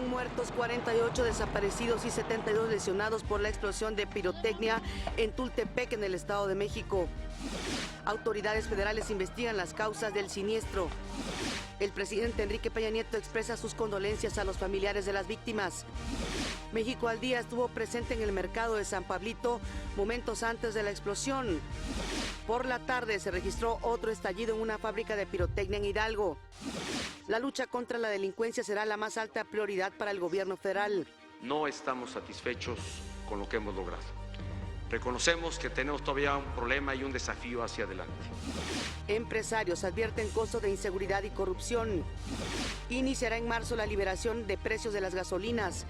Muertos, 48 desaparecidos y 72 lesionados por la explosión de pirotecnia en Tultepec, en el Estado de México. Autoridades federales investigan las causas del siniestro. El presidente Enrique Peña Nieto expresa sus condolencias a los familiares de las víctimas. México al Día estuvo presente en el mercado de San Pablito momentos antes de la explosión. Por la tarde se registró otro estallido en una fábrica de pirotecnia en Hidalgo. La lucha contra la delincuencia será la más alta prioridad para el gobierno federal. No estamos satisfechos con lo que hemos logrado. Reconocemos que tenemos todavía un problema y un desafío hacia adelante. Empresarios advierten costo de inseguridad y corrupción. Iniciará en marzo la liberación de precios de las gasolinas.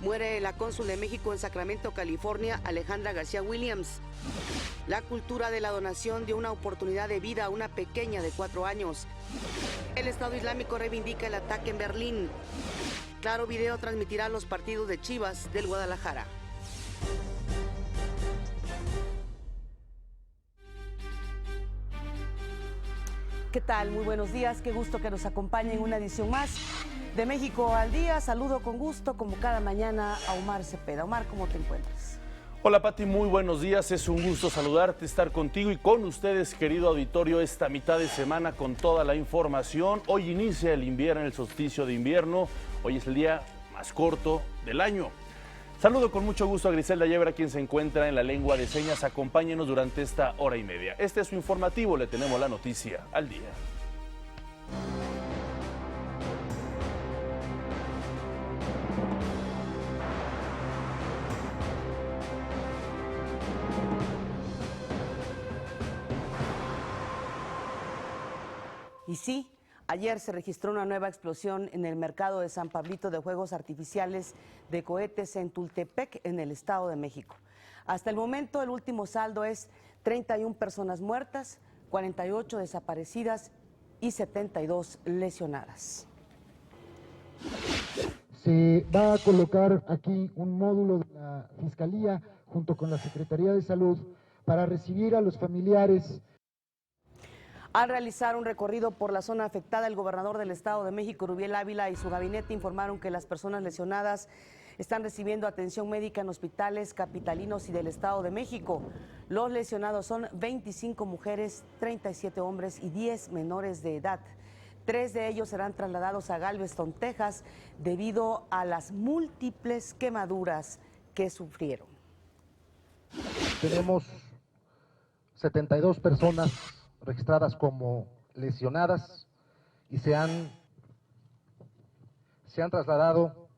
Muere la cónsul de México en Sacramento, California, Alejandra García Williams. La cultura de la donación dio una oportunidad de vida a una pequeña de 4 años. El Estado Islámico reivindica el ataque en Berlín. Claro Video transmitirá los partidos de Chivas del Guadalajara. ¿Qué tal? Muy buenos días, qué gusto que nos acompañen en una edición más de México al Día. Saludo con gusto, como cada mañana, a Omar Cepeda. Omar, ¿cómo te encuentras? Hola Pati, muy buenos días, es un gusto saludarte, estar contigo y con ustedes, querido auditorio, esta mitad de semana con toda la información. Hoy inicia el invierno, el solsticio de invierno, hoy es el día más corto del año. Saludo con mucho gusto a Griselda Yebra, quien se encuentra en la lengua de señas. Acompáñenos durante esta hora y media. Este es su informativo, le tenemos la noticia al día. Y sí, ayer se registró una nueva explosión en el mercado de San Pablito de juegos artificiales de cohetes en Tultepec, en el Estado de México. Hasta el momento, el último saldo es 31 personas muertas, 48 desaparecidas y 72 lesionadas. Se va a colocar aquí un módulo de la Fiscalía junto con la Secretaría de Salud para recibir a los familiares. Al realizar un recorrido por la zona afectada, el gobernador del Estado de México, Rubiel Ávila, y su gabinete informaron que las personas lesionadas están recibiendo atención médica en hospitales capitalinos y del Estado de México. Los lesionados son 25 mujeres, 37 hombres y 10 menores de edad. 3 de ellos serán trasladados a Galveston, Texas, debido a las múltiples quemaduras que sufrieron. Tenemos 72 personas registradas como lesionadas y se han trasladado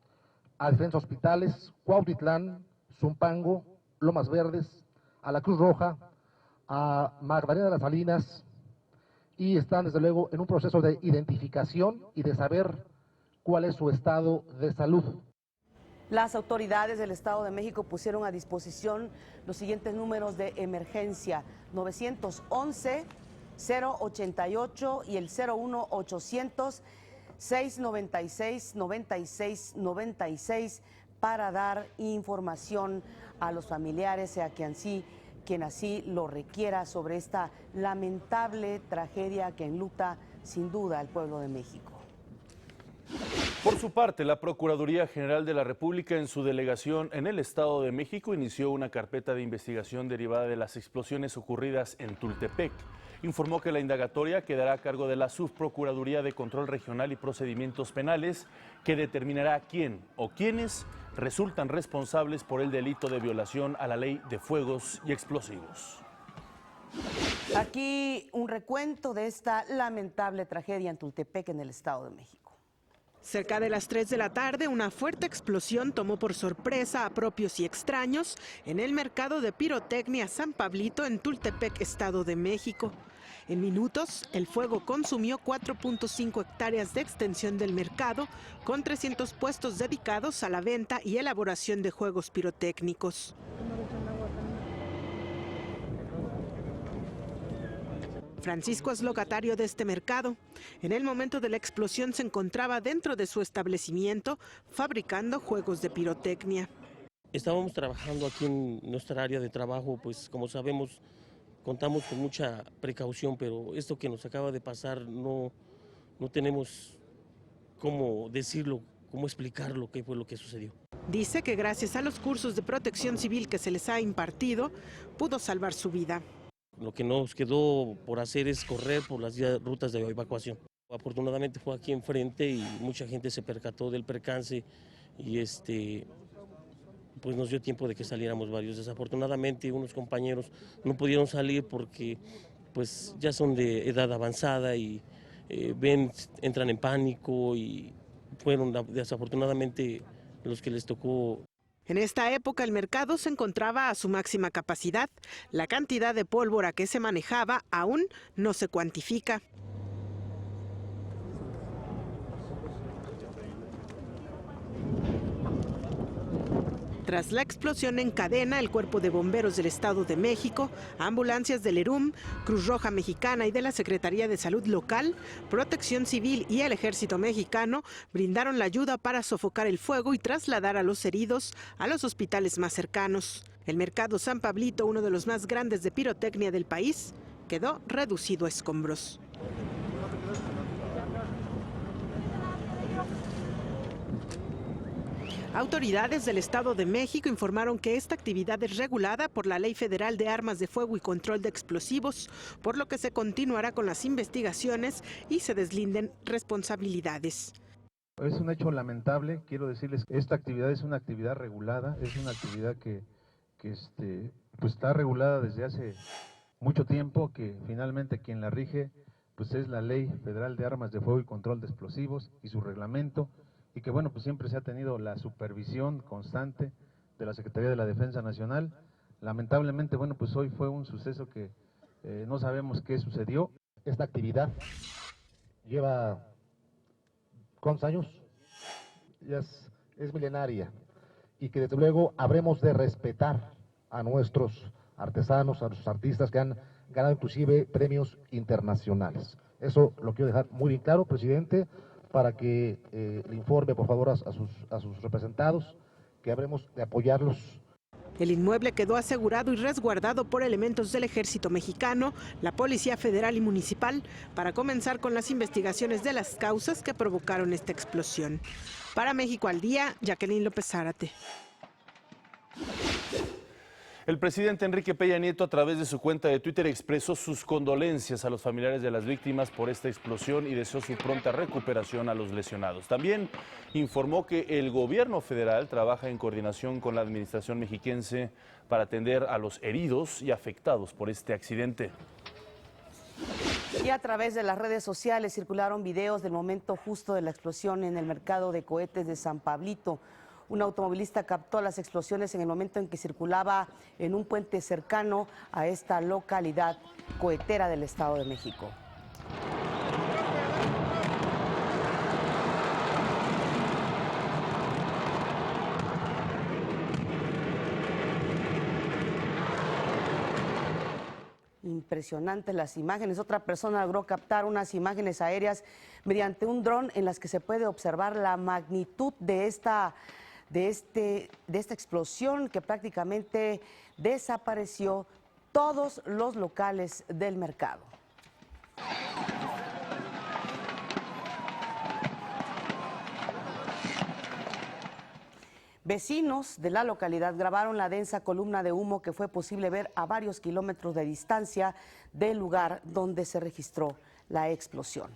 a diferentes hospitales: Cuautitlán, Zumpango, Lomas Verdes, a la Cruz Roja, a Magdalena de las Salinas, y están desde luego en un proceso de identificación y de saber cuál es su estado de salud. Las autoridades del Estado de México pusieron a disposición los siguientes números de emergencia: 911 088 y el 01800 696 9696 para dar información a los familiares, sea quien así lo requiera, sobre esta lamentable tragedia que enluta sin duda al pueblo de México. Por su parte, la Procuraduría General de la República, en su delegación en el Estado de México, inició una carpeta de investigación derivada de las explosiones ocurridas en Tultepec. Informó que la indagatoria quedará a cargo de la Subprocuraduría de Control Regional y Procedimientos Penales, que determinará quién o quiénes resultan responsables por el delito de violación a la ley de fuegos y explosivos. Aquí un recuento de esta lamentable tragedia en Tultepec, en el Estado de México. Cerca de las 3 de la tarde, una fuerte explosión tomó por sorpresa a propios y extraños en el mercado de pirotecnia San Pablito en Tultepec, Estado de México. En minutos, el fuego consumió 4.5 hectáreas de extensión del mercado, con 300 puestos dedicados a la venta y elaboración de juegos pirotécnicos. Francisco es locatario de este mercado. En el momento de la explosión se encontraba dentro de su establecimiento fabricando juegos de pirotecnia. Estábamos trabajando aquí en nuestra área de trabajo, pues como sabemos, contamos con mucha precaución, pero esto que nos acaba de pasar no tenemos cómo decirlo, cómo explicarlo, qué fue lo que sucedió. Dice que gracias a los cursos de protección civil que se les ha impartido, pudo salvar su vida. Lo que nos quedó por hacer es correr por las rutas de evacuación. Afortunadamente fue aquí enfrente y mucha gente se percató del percance y pues nos dio tiempo de que saliéramos varios. Desafortunadamente unos compañeros no pudieron salir porque pues ya son de edad avanzada y entran en pánico y fueron desafortunadamente los que les tocó. En esta época el mercado se encontraba a su máxima capacidad. La cantidad de pólvora que se manejaba aún no se cuantifica. Tras la explosión en cadena, el Cuerpo de Bomberos del Estado de México, ambulancias del ERUM, Cruz Roja Mexicana y de la Secretaría de Salud Local, Protección Civil y el Ejército Mexicano brindaron la ayuda para sofocar el fuego y trasladar a los heridos a los hospitales más cercanos. El mercado San Pablito, uno de los más grandes de pirotecnia del país, quedó reducido a escombros. Autoridades del Estado de México informaron que esta actividad es regulada por la Ley Federal de Armas de Fuego y Control de Explosivos, por lo que se continuará con las investigaciones y se deslinden responsabilidades. Es un hecho lamentable, quiero decirles que esta actividad es una actividad regulada, es una actividad que pues está regulada desde hace mucho tiempo, que finalmente quien la rige pues es la Ley Federal de Armas de Fuego y Control de Explosivos y su reglamento, y que bueno, pues siempre se ha tenido la supervisión constante de la Secretaría de la Defensa Nacional. Lamentablemente, bueno, pues hoy fue un suceso que no sabemos qué sucedió. Esta actividad lleva, ¿cuántos años? Ya es milenaria, y que desde luego habremos de respetar a nuestros artesanos, a nuestros artistas que han ganado inclusive premios internacionales. Eso lo quiero dejar muy bien claro, presidente, para que le informe por favor a sus representados que habremos de apoyarlos. El inmueble quedó asegurado y resguardado por elementos del Ejército Mexicano, la Policía Federal y Municipal, para comenzar con las investigaciones de las causas que provocaron esta explosión. Para México al Día, Jacqueline López Zárate. El presidente Enrique Peña Nieto, a través de su cuenta de Twitter, expresó sus condolencias a los familiares de las víctimas por esta explosión y deseó su pronta recuperación a los lesionados. También informó que el gobierno federal trabaja en coordinación con la administración mexiquense para atender a los heridos y afectados por este accidente. Y a través de las redes sociales circularon videos del momento justo de la explosión en el mercado de cohetes de San Pablito. Un automovilista captó las explosiones en el momento en que circulaba en un puente cercano a esta localidad cohetera del Estado de México. Impresionantes las imágenes. Otra persona logró captar unas imágenes aéreas mediante un dron en las que se puede observar la magnitud de esta explosión que prácticamente desapareció todos los locales del mercado. Vecinos de la localidad grabaron la densa columna de humo que fue posible ver a varios kilómetros de distancia del lugar donde se registró la explosión.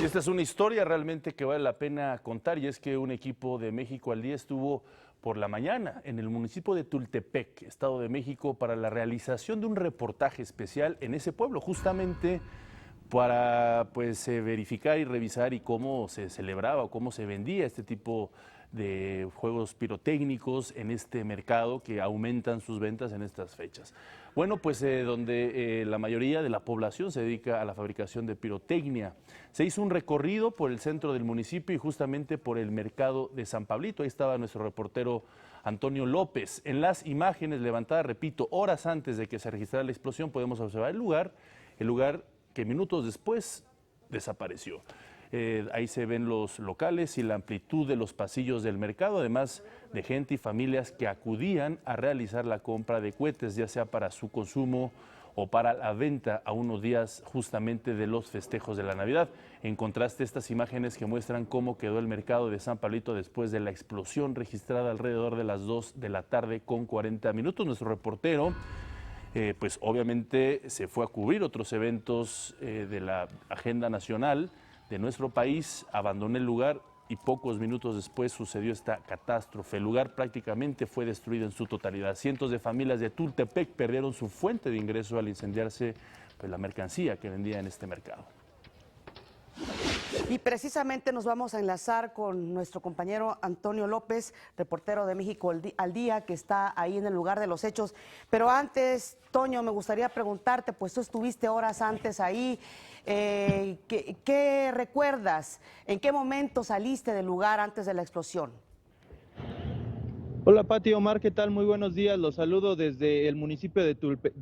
Y esta es una historia realmente que vale la pena contar, y es que un equipo de México al Día estuvo por la mañana en el municipio de Tultepec, Estado de México, para la realización de un reportaje especial en ese pueblo, justamente para verificar y revisar y cómo se celebraba o cómo se vendía este tipo de juegos pirotécnicos en este mercado que aumentan sus ventas en estas fechas. Bueno, pues donde la mayoría de la población se dedica a la fabricación de pirotecnia. Se hizo un recorrido por el centro del municipio y justamente por el mercado de San Pablito. Ahí estaba nuestro reportero Antonio López. En las imágenes levantadas, repito, horas antes de que se registrara la explosión, podemos observar el lugar que minutos después desapareció. Ahí se ven los locales y la amplitud de los pasillos del mercado, además de gente y familias que acudían a realizar la compra de cohetes, ya sea para su consumo o para la venta a unos días justamente de los festejos de la Navidad. En contraste, estas imágenes que muestran cómo quedó el mercado de San Pablito después de la explosión registrada alrededor de las 2 de la tarde con 40 minutos. Nuestro reportero, pues obviamente se fue a cubrir otros eventos de la agenda nacional de nuestro país, abandonó el lugar y pocos minutos después sucedió esta catástrofe. El lugar prácticamente fue destruido en su totalidad. Cientos de familias de Tultepec perdieron su fuente de ingreso al incendiarse pues, la mercancía que vendía en este mercado. Y precisamente nos vamos a enlazar con nuestro compañero Antonio López, reportero de México al Día, que está ahí en el lugar de los hechos. Pero antes, Toño, me gustaría preguntarte, pues tú estuviste horas antes ahí, ¿qué recuerdas? ¿En qué momento saliste del lugar antes de la explosión? Hola Pati, Omar, ¿qué tal? Muy buenos días, los saludo desde el municipio de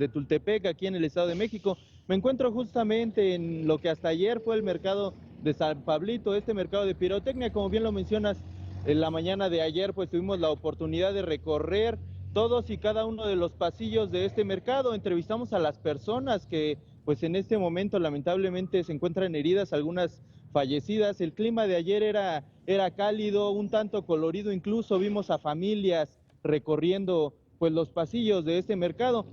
Tultepec, aquí en el Estado de México. Me encuentro justamente en lo que hasta ayer fue el mercado de San Pablito, este mercado de pirotecnia. Como bien lo mencionas, en la mañana de ayer pues tuvimos la oportunidad de recorrer todos y cada uno de los pasillos de este mercado. Entrevistamos a las personas que pues en este momento lamentablemente se encuentran heridas, algunas fallecidas. El clima de ayer era cálido, un tanto colorido, incluso vimos a familias recorriendo pues los pasillos de este mercado.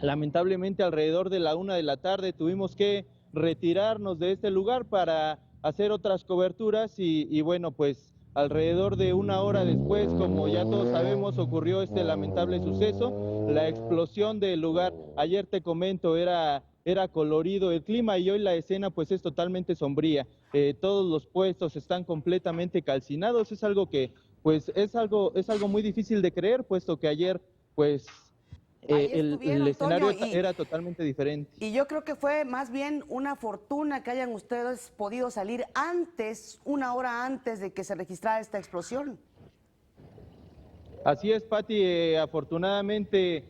Lamentablemente alrededor de la 1 de la tarde tuvimos que retirarnos de este lugar para hacer otras coberturas y bueno, pues alrededor de 1 hora después, como ya todos sabemos, ocurrió este lamentable suceso, la explosión del lugar. Ayer te comento, era colorido el clima y hoy la escena pues es totalmente sombría. Todos los puestos están completamente calcinados. Es algo que pues es algo muy difícil de creer, puesto que ayer pues el escenario era totalmente diferente. Y yo creo que fue más bien una fortuna que hayan ustedes podido salir antes, 1 hora antes de que se registrara esta explosión. Así es, Pati, afortunadamente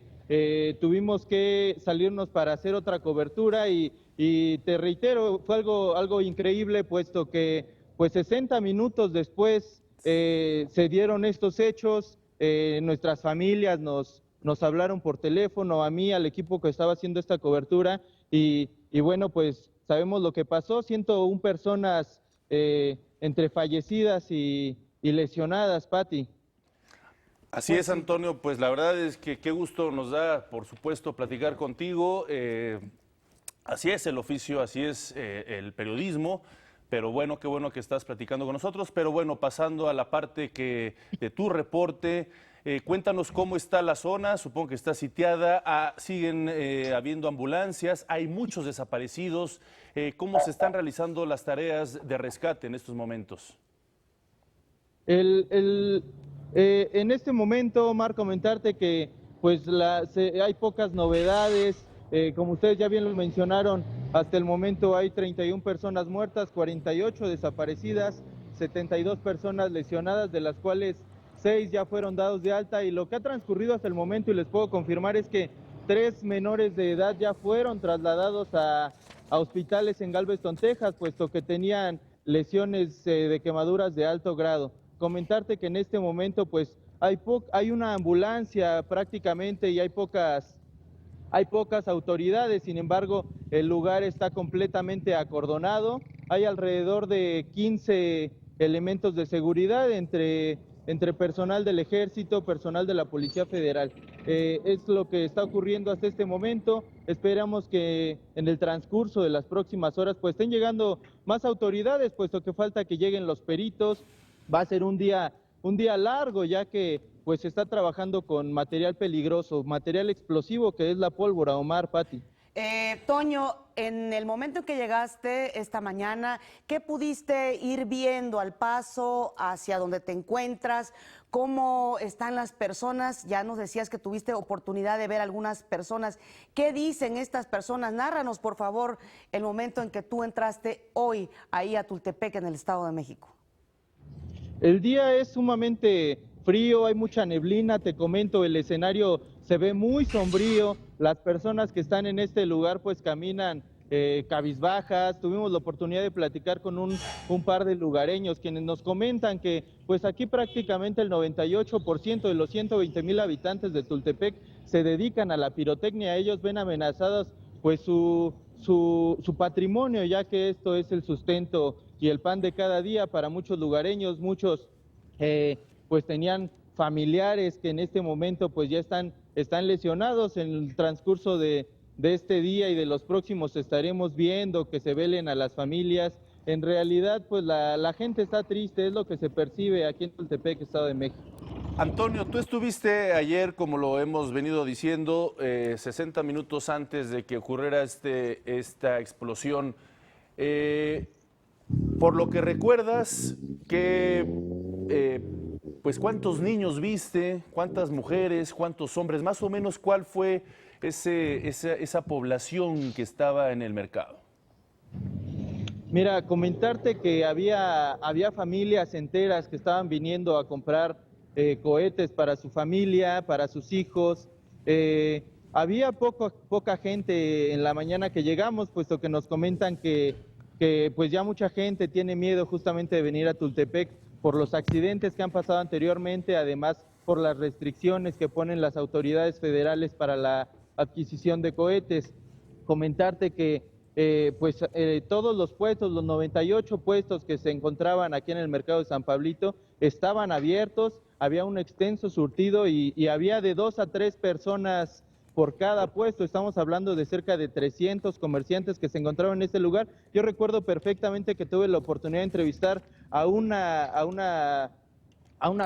tuvimos que salirnos para hacer otra cobertura y te reitero, fue algo increíble, puesto que pues 60 minutos después se dieron estos hechos. Nuestras familias nos hablaron por teléfono, a mí, al equipo que estaba haciendo esta cobertura y bueno, pues sabemos lo que pasó. 101 personas entre fallecidas y lesionadas, Pati. Así es, Antonio, pues la verdad es que qué gusto nos da, por supuesto, platicar contigo. Así es el oficio, así es el periodismo, pero bueno, qué bueno que estás platicando con nosotros. Pero bueno, pasando a la parte de tu reporte, cuéntanos cómo está la zona, supongo que está sitiada, siguen habiendo ambulancias, hay muchos desaparecidos. ¿Cómo se están realizando las tareas de rescate en estos momentos? En este momento, Omar, comentarte que pues hay pocas novedades. Como ustedes ya bien lo mencionaron, hasta el momento hay 31 personas muertas, 48 desaparecidas, 72 personas lesionadas, de las cuales 6 ya fueron dados de alta. Y lo que ha transcurrido hasta el momento, y les puedo confirmar, es que 3 menores de edad ya fueron trasladados a hospitales en Galveston, Texas, puesto que tenían lesiones de quemaduras de alto grado. Comentarte que en este momento pues hay una ambulancia prácticamente y hay pocas autoridades. Sin embargo, el lugar está completamente acordonado. Hay alrededor de 15 elementos de seguridad entre personal del Ejército, personal de la Policía Federal. Es lo que está ocurriendo hasta este momento. Esperamos que en el transcurso de las próximas horas pues estén llegando más autoridades, puesto que falta que lleguen los peritos. Va a ser un día largo, ya que pues se está trabajando con material peligroso, material explosivo, que es la pólvora, Omar, Pati. Toño, en el momento en que llegaste esta mañana, ¿qué pudiste ir viendo al paso hacia donde te encuentras? ¿Cómo están las personas? Ya nos decías que tuviste oportunidad de ver algunas personas. ¿Qué dicen estas personas? Nárranos, por favor, el momento en que tú entraste hoy ahí a Tultepec, en el Estado de México. El día es sumamente frío, hay mucha neblina, te comento, el escenario se ve muy sombrío. Las personas que están en este lugar pues caminan cabizbajas. Tuvimos la oportunidad de platicar con un par de lugareños quienes nos comentan que pues aquí prácticamente el 98% de los 120,000 habitantes de Tultepec se dedican a la pirotecnia. Ellos ven amenazadas pues su patrimonio, ya que esto es el sustento y el pan de cada día para muchos lugareños. Muchos pues tenían familiares que en este momento pues ya están lesionados. En el transcurso de este día y de los próximos estaremos viendo que se velen a las familias. En realidad pues la gente está triste, es lo que se percibe aquí en Tultepec, Estado de México. Antonio, tú estuviste ayer, como lo hemos venido diciendo, 60 minutos antes de que ocurriera esta explosión. Por lo que recuerdas, pues ¿cuántos niños viste? ¿Cuántas mujeres? ¿Cuántos hombres? Más o menos, ¿cuál fue esa población que estaba en el mercado? Mira, comentarte que había familias enteras que estaban viniendo a comprar cohetes para su familia, para sus hijos. Había poca gente en la mañana que llegamos, puesto que nos comentan que pues ya mucha gente tiene miedo justamente de venir a Tultepec por los accidentes que han pasado anteriormente, además por las restricciones que ponen las autoridades federales para la adquisición de cohetes. Comentarte que todos los puestos, los 98 puestos que se encontraban aquí en el mercado de San Pablito estaban abiertos, había un extenso surtido y había de 2 a 3 personas por cada puesto. Estamos hablando de cerca de 300 comerciantes que se encontraban en este lugar. Yo recuerdo perfectamente que tuve la oportunidad de entrevistar a una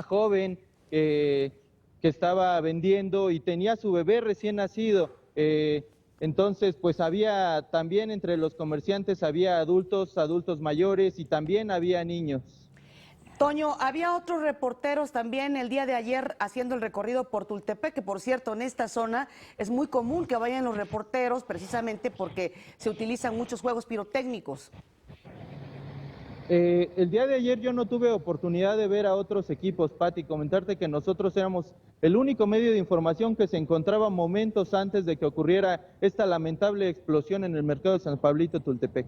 joven que estaba vendiendo y tenía su bebé recién nacido. Entonces, pues había también entre los comerciantes, había adultos mayores y también había niños. Toño, había otros reporteros también el día de ayer haciendo el recorrido por Tultepec, que por cierto en esta zona es muy común que vayan los reporteros precisamente porque se utilizan muchos juegos pirotécnicos. El día de ayer yo no tuve oportunidad de ver a otros equipos, Pati, comentarte que nosotros éramos el único medio de información que se encontraba momentos antes de que ocurriera esta lamentable explosión en el mercado de San Pablito, Tultepec.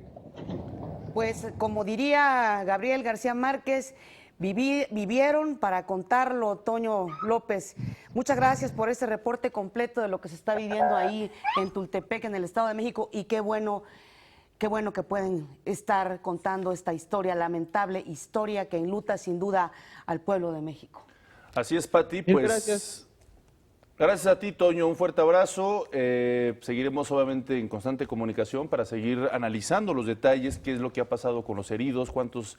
Pues como diría Gabriel García Márquez, vivieron para contarlo, Toño López. Muchas gracias por este reporte completo de lo que se está viviendo ahí en Tultepec, en el Estado de México, y qué bueno que pueden estar contando esta historia, lamentable historia que enluta sin duda al pueblo de México. Así es, Pati, pues gracias a ti, Toño, un fuerte abrazo. Seguiremos obviamente en constante comunicación para seguir analizando los detalles, qué es lo que ha pasado con los heridos, cuántos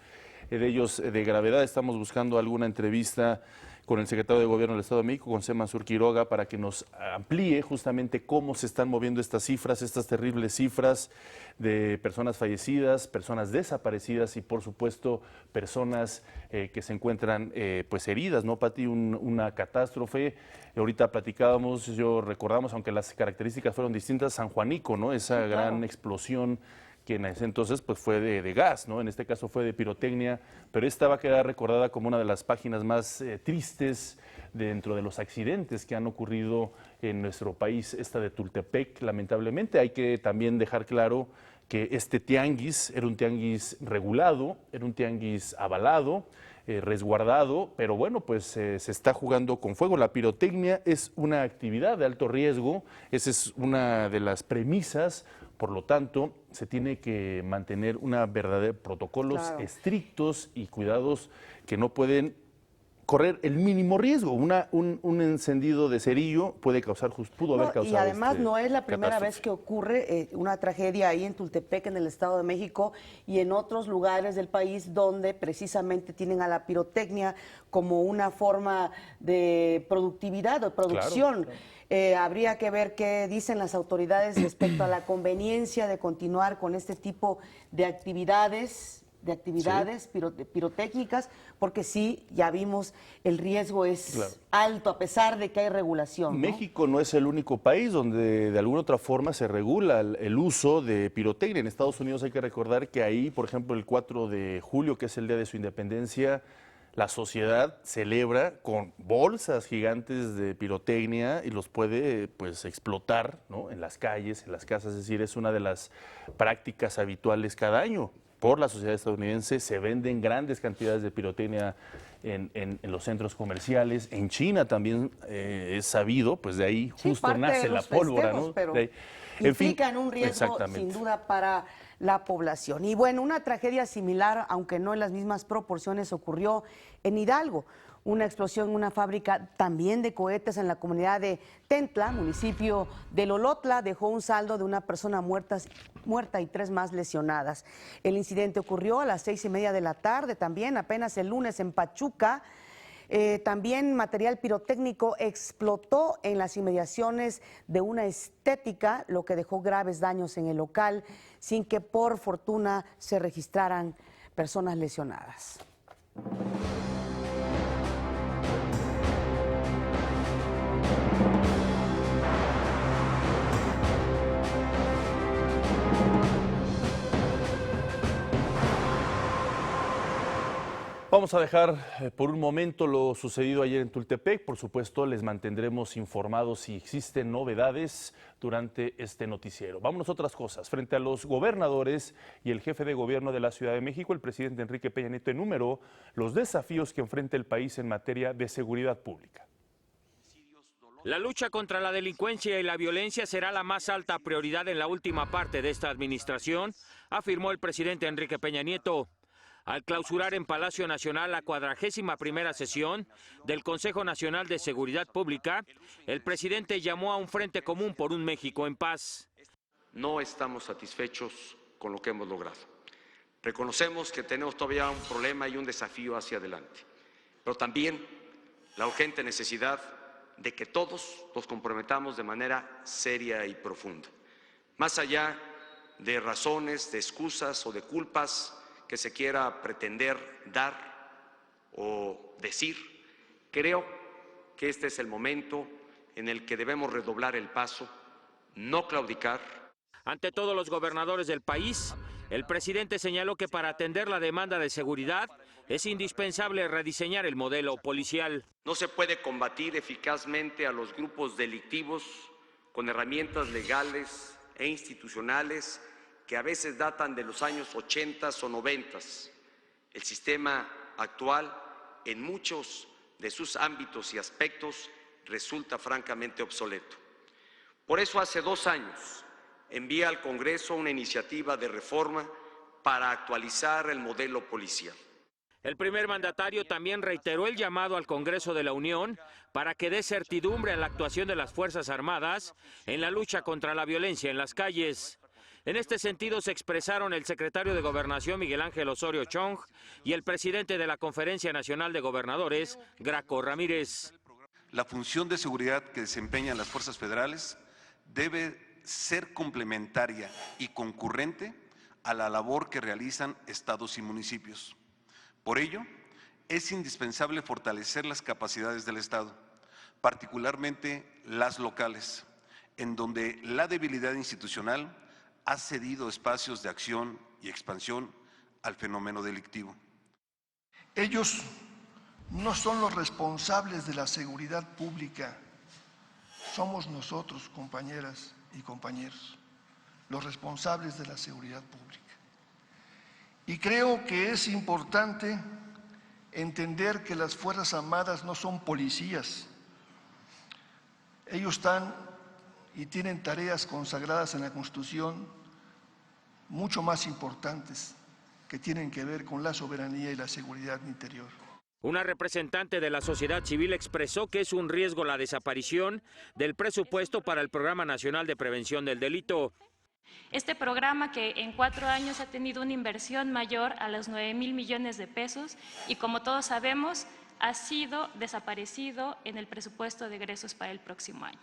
de ellos de gravedad. Estamos buscando alguna entrevista con el secretario de Gobierno del Estado de México, José Mansur Quiroga, para que nos amplíe justamente cómo se están moviendo estas cifras, estas terribles cifras de personas fallecidas, personas desaparecidas y, por supuesto, personas que se encuentran pues heridas, ¿no, Pati? Una catástrofe. Ahorita platicábamos, recordamos, aunque las características fueron distintas, San Juanico, ¿no? Esa gran explosión que en ese entonces pues fue de gas, ¿no? En este caso fue de pirotecnia, pero esta va a quedar recordada como una de las páginas más tristes dentro de los accidentes que han ocurrido en nuestro país, esta de Tultepec, lamentablemente. Hay que también dejar claro que este tianguis era un tianguis regulado, era un tianguis avalado, resguardado, pero bueno, pues se está jugando con fuego. La pirotecnia es una actividad de alto riesgo, esa es una de las premisas. Por lo tanto, se tiene que mantener protocolos estrictos y cuidados que no pueden correr el mínimo riesgo. Un encendido de cerillo pudo haber causado. Y además no es la primera vez que ocurre una tragedia ahí en Tultepec, en el Estado de México, y en otros lugares del país donde precisamente tienen a la pirotecnia como una forma de productividad o producción. Claro. Habría que ver qué dicen las autoridades respecto a la conveniencia de continuar con este tipo de actividades pirotécnicas, porque sí, ya vimos, el riesgo es alto a pesar de que hay regulación, ¿no? México no es el único país donde de alguna otra forma se regula el uso de pirotecnia. En Estados Unidos hay que recordar que ahí, por ejemplo, el 4 de julio, que es el día de su independencia, la sociedad celebra con bolsas gigantes de pirotecnia y los puede pues explotar, ¿no?, en las calles, en las casas. Es decir, es una de las prácticas habituales cada año. Por la sociedad estadounidense se venden grandes cantidades de pirotecnia en los centros comerciales. En China también es sabido, pues de ahí justo parte nace de la los pólvora, festejos, ¿no? pero De ahí. En fin, implican un riesgo exactamente. sin duda para la población. Y bueno, una tragedia similar, aunque no en las mismas proporciones, ocurrió en Hidalgo. Una explosión en una fábrica también de cohetes en la comunidad de Tentla, municipio de Lolotla, dejó un saldo de una persona muerta y 3 más lesionadas. El incidente ocurrió a las 6:30 de la tarde, también apenas el lunes en Pachuca. También material pirotécnico explotó en las inmediaciones de una estética, lo que dejó graves daños en el local, sin que por fortuna se registraran personas lesionadas. Vamos a dejar por un momento lo sucedido ayer en Tultepec. Por supuesto, les mantendremos informados si existen novedades durante este noticiero. Vámonos a otras cosas. Frente a los gobernadores y el jefe de gobierno de la Ciudad de México, el presidente Enrique Peña Nieto enumeró los desafíos que enfrenta el país en materia de seguridad pública. La lucha contra la delincuencia y la violencia será la más alta prioridad en la última parte de esta administración, afirmó el presidente Enrique Peña Nieto. Al clausurar en Palacio Nacional la 41ª sesión del Consejo Nacional de Seguridad Pública, el presidente llamó a un frente común por un México en paz. No estamos satisfechos con lo que hemos logrado. Reconocemos que tenemos todavía un problema y un desafío hacia adelante, pero también la urgente necesidad de que todos nos comprometamos de manera seria y profunda. Más allá de razones, de excusas o de culpas que se quiera pretender dar o decir, creo que este es el momento en el que debemos redoblar el paso, no claudicar. Ante todos los gobernadores del país, el presidente señaló que para atender la demanda de seguridad es indispensable rediseñar el modelo policial. No se puede combatir eficazmente a los grupos delictivos con herramientas legales e institucionales que a veces datan de los años 80 o 90. El sistema actual, en muchos de sus ámbitos y aspectos, resulta francamente obsoleto. Por eso, hace 2 años, envié al Congreso una iniciativa de reforma para actualizar el modelo policial. El primer mandatario también reiteró el llamado al Congreso de la Unión para que dé certidumbre a la actuación de las Fuerzas Armadas en la lucha contra la violencia en las calles. En este sentido se expresaron el secretario de Gobernación Miguel Ángel Osorio Chong y el presidente de la Conferencia Nacional de Gobernadores, Graco Ramírez. La función de seguridad que desempeñan las fuerzas federales debe ser complementaria y concurrente a la labor que realizan estados y municipios. Por ello, es indispensable fortalecer las capacidades del Estado, particularmente las locales, en donde la debilidad institucional ha cedido espacios de acción y expansión al fenómeno delictivo. Ellos no son los responsables de la seguridad pública, somos nosotros, compañeras y compañeros, los responsables de la seguridad pública. Y creo que es importante entender que las Fuerzas Armadas no son policías. Ellos están y tienen tareas consagradas en la Constitución mucho más importantes que tienen que ver con la soberanía y la seguridad interior. Una representante de la sociedad civil expresó que es un riesgo la desaparición del presupuesto para el Programa Nacional de Prevención del Delito. Este programa que en 4 años ha tenido una inversión mayor a los 9,000 millones de pesos y como todos sabemos ha sido desaparecido en el presupuesto de egresos para el próximo año.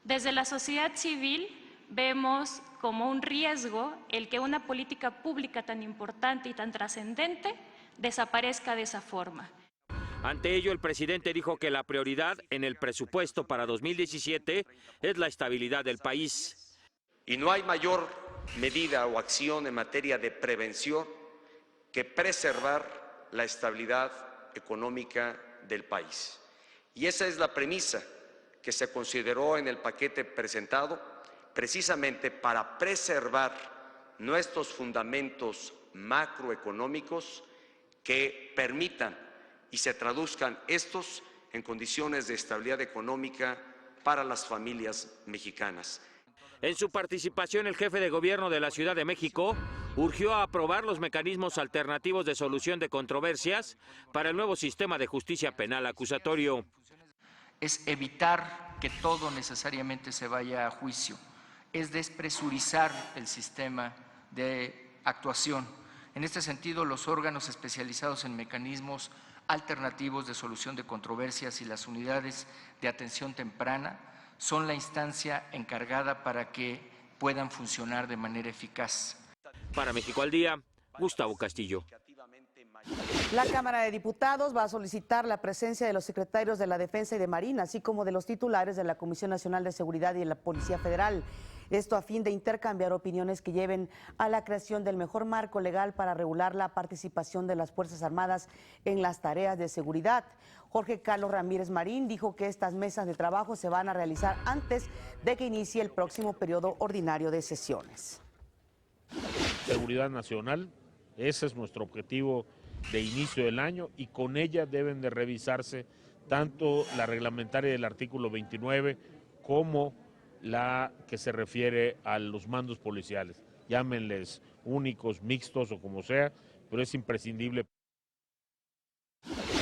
Desde la sociedad civil vemos como un riesgo el que una política pública tan importante y tan trascendente desaparezca de esa forma. Ante ello, el presidente dijo que la prioridad en el presupuesto para 2017 es la estabilidad del país. Y no hay mayor medida o acción en materia de prevención que preservar la estabilidad económica del país. Y esa es la premisa que se consideró en el paquete presentado, precisamente para preservar nuestros fundamentos macroeconómicos que permitan y se traduzcan estos en condiciones de estabilidad económica para las familias mexicanas. En su participación, el jefe de gobierno de la Ciudad de México urgió a aprobar los mecanismos alternativos de solución de controversias para el nuevo sistema de justicia penal acusatorio. Es evitar que todo necesariamente se vaya a juicio, es despresurizar el sistema de actuación. En este sentido, los órganos especializados en mecanismos alternativos de solución de controversias y las unidades de atención temprana son la instancia encargada para que puedan funcionar de manera eficaz. Para México al Día, Gustavo Castillo. La Cámara de Diputados va a solicitar la presencia de los secretarios de la Defensa y de Marina, así como de los titulares de la Comisión Nacional de Seguridad y de la Policía Federal. Esto a fin de intercambiar opiniones que lleven a la creación del mejor marco legal para regular la participación de las Fuerzas Armadas en las tareas de seguridad. Jorge Carlos Ramírez Marín dijo que estas mesas de trabajo se van a realizar antes de que inicie el próximo periodo ordinario de sesiones. Seguridad nacional, ese es nuestro objetivo de inicio del año y con ella deben de revisarse tanto la reglamentaria del artículo 29 como la que se refiere a los mandos policiales, llámenles únicos, mixtos o como sea, pero es imprescindible.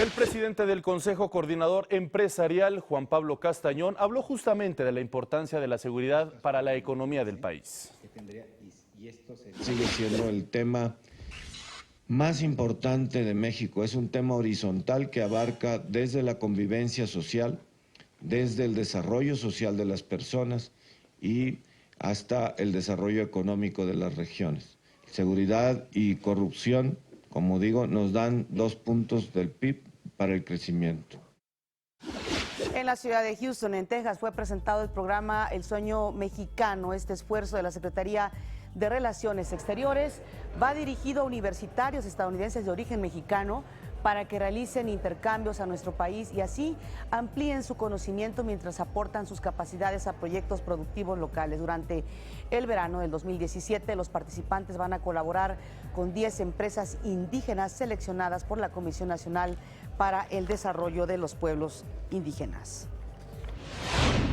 El presidente del Consejo Coordinador Empresarial, Juan Pablo Castañón, habló justamente de la importancia de la seguridad para la economía del país. Sigue siendo el tema más importante de México, es un tema horizontal que abarca desde la convivencia social, desde el desarrollo social de las personas y hasta el desarrollo económico de las regiones. Seguridad y corrupción, como digo, nos dan 2 puntos del PIB para el crecimiento. En la ciudad de Houston, en Texas, fue presentado el programa El Sueño Mexicano. Este esfuerzo de la Secretaría de Relaciones Exteriores va dirigido a universitarios estadounidenses de origen mexicano para que realicen intercambios a nuestro país y así amplíen su conocimiento mientras aportan sus capacidades a proyectos productivos locales. Durante el verano del 2017, los participantes van a colaborar con 10 empresas indígenas seleccionadas por la Comisión Nacional para el Desarrollo de los Pueblos Indígenas.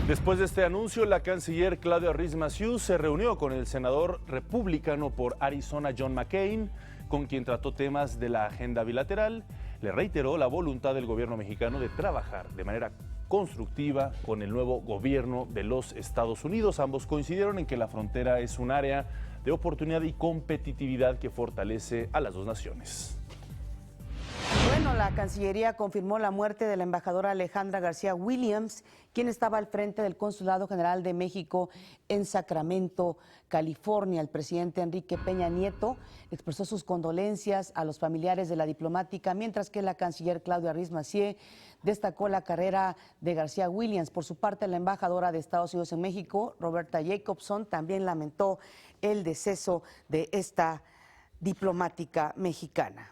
Después de este anuncio, la canciller Claudia Ruiz Massieu se reunió con el senador republicano por Arizona John McCain, con quien trató temas de la agenda bilateral. Le reiteró la voluntad del gobierno mexicano de trabajar de manera constructiva con el nuevo gobierno de los Estados Unidos. Ambos coincidieron en que la frontera es un área de oportunidad y competitividad que fortalece a las dos naciones. Bueno, la Cancillería confirmó la muerte de la embajadora Alejandra García Williams, quien estaba al frente del Consulado General de México en Sacramento, California. El presidente Enrique Peña Nieto expresó sus condolencias a los familiares de la diplomática, mientras que la canciller Claudia Ruiz Massieu destacó la carrera de García Williams. Por su parte, la embajadora de Estados Unidos en México, Roberta Jacobson, también lamentó el deceso de esta diplomática mexicana.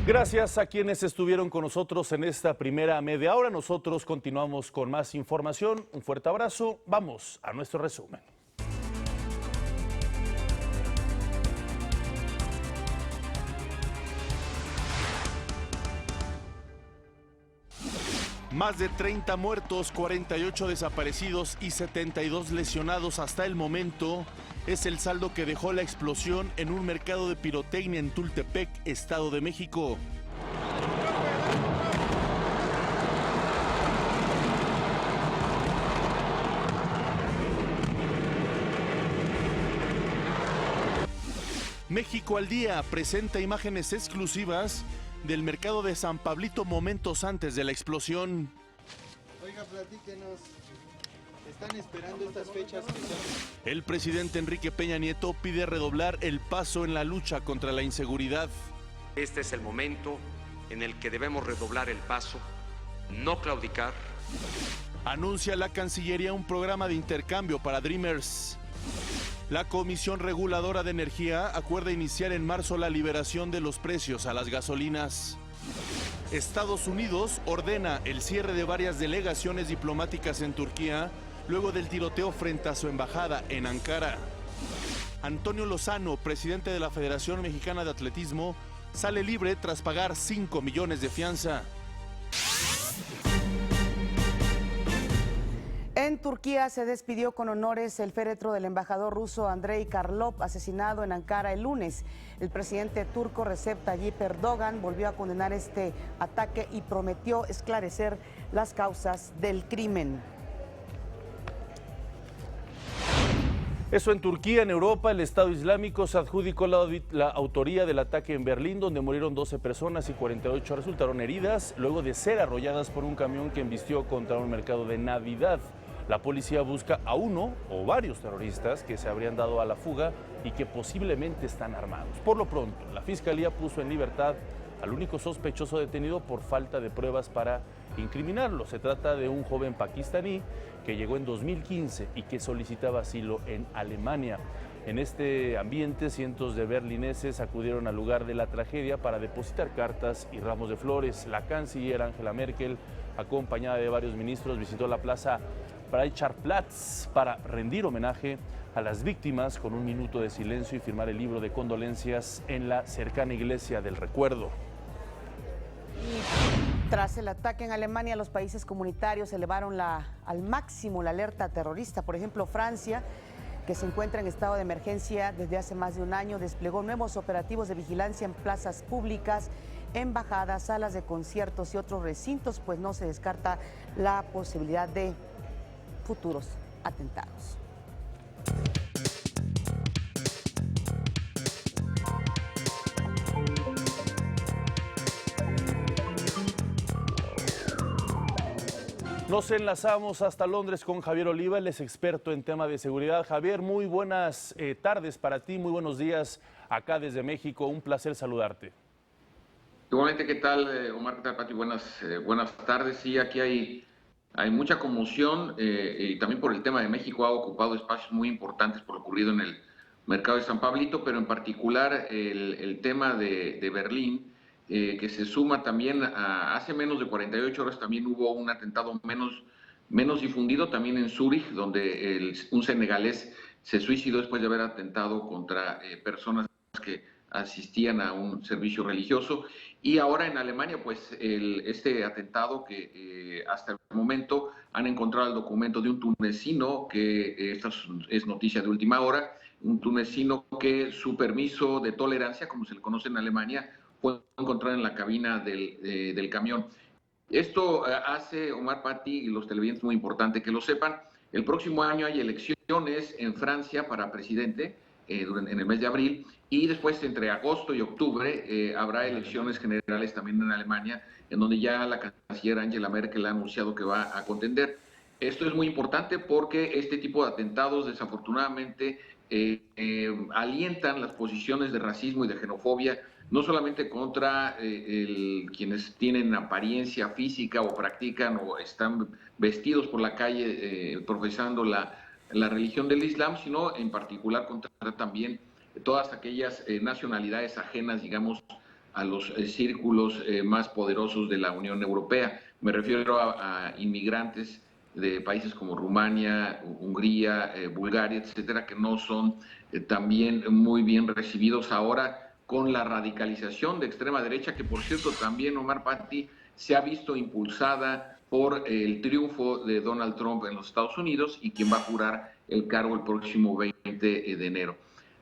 Gracias a quienes estuvieron con nosotros en esta primera media hora. Nosotros continuamos con más información. Un fuerte abrazo. Vamos a nuestro resumen. Más de 30 muertos, 48 desaparecidos y 72 lesionados hasta el momento es el saldo que dejó la explosión en un mercado de pirotecnia en Tultepec, Estado de México. México al Día presenta imágenes exclusivas del mercado de San Pablito momentos antes de la explosión. Oiga, platíquenos. ¿Están esperando estas fechas que son? El presidente Enrique Peña Nieto pide redoblar el paso en la lucha contra la inseguridad. Este es el momento en el que debemos redoblar el paso, no claudicar. Anuncia la Cancillería un programa de intercambio para Dreamers. La Comisión Reguladora de Energía acuerda iniciar en marzo la liberación de los precios a las gasolinas. Estados Unidos ordena el cierre de varias delegaciones diplomáticas en Turquía luego del tiroteo frente a su embajada en Ankara. Antonio Lozano, presidente de la Federación Mexicana de Atletismo, sale libre tras pagar 5 millones de fianza. En Turquía se despidió con honores el féretro del embajador ruso Andrei Karlov, asesinado en Ankara el lunes. El presidente turco Recep Tayyip Erdogan volvió a condenar este ataque y prometió esclarecer las causas del crimen. Eso en Turquía. En Europa, el Estado Islámico se adjudicó la autoría del ataque en Berlín, donde murieron 12 personas y 48 resultaron heridas, luego de ser arrolladas por un camión que embistió contra un mercado de Navidad. La policía busca a uno o varios terroristas que se habrían dado a la fuga y que posiblemente están armados. Por lo pronto, la Fiscalía puso en libertad al único sospechoso detenido por falta de pruebas para incriminarlo. Se trata de un joven pakistaní que llegó en 2015 y que solicitaba asilo en Alemania. En este ambiente, cientos de berlineses acudieron al lugar de la tragedia para depositar cartas y ramos de flores. La canciller Angela Merkel, acompañada de varios ministros, visitó la plaza Breitscheidplatz para rendir homenaje a las víctimas con un minuto de silencio y firmar el libro de condolencias en la cercana iglesia del recuerdo. Tras el ataque en Alemania, los países comunitarios elevaron al máximo la alerta terrorista. Por ejemplo, Francia, que se encuentra en estado de emergencia desde hace más de un año, desplegó nuevos operativos de vigilancia en plazas públicas, embajadas, salas de conciertos y otros recintos, pues no se descarta la posibilidad de futuros atentados. Nos enlazamos hasta Londres con Javier Oliva, él es experto en tema de seguridad. Javier, muy buenas tardes para ti, muy buenos días acá desde México, un placer saludarte. Igualmente, ¿qué tal, Omar? ¿Qué tal, Pati? Buenas tardes. Sí, aquí hay mucha conmoción y también por el tema de México ha ocupado espacios muy importantes por lo ocurrido en el mercado de San Pablito, pero en particular el tema de Berlín, que se suma también a hace menos de 48 horas también hubo un atentado menos difundido también en Zúrich, donde un senegalés se suicidó después de haber atentado contra personas que asistían a un servicio religioso. Y ahora en Alemania, pues este atentado que hasta el momento han encontrado el documento de un tunecino, que esta es noticia de última hora, un tunecino que su permiso de tolerancia, como se le conoce en Alemania, fue encontrado en la cabina del camión. Esto hace, Omar, Pati y los televidentes, muy importante que lo sepan. El próximo año hay elecciones en Francia para presidente, en el mes de abril, y después entre agosto y octubre habrá elecciones generales también en Alemania, en donde ya la canciller Angela Merkel ha anunciado que va a contender. Esto es muy importante porque este tipo de atentados desafortunadamente alientan las posiciones de racismo y de xenofobia, no solamente contra quienes tienen apariencia física o practican o están vestidos por la calle profesando la religión del Islam, sino en particular contra también todas aquellas nacionalidades ajenas, digamos, a los círculos más poderosos de la Unión Europea. Me refiero a inmigrantes de países como Rumania, Hungría, Bulgaria, etcétera, que no son también muy bien recibidos ahora con la radicalización de extrema derecha, que por cierto también, Omar, Pati, se ha visto impulsada por el triunfo de Donald Trump en los Estados Unidos y quien va a jurar el cargo el próximo 20 de enero.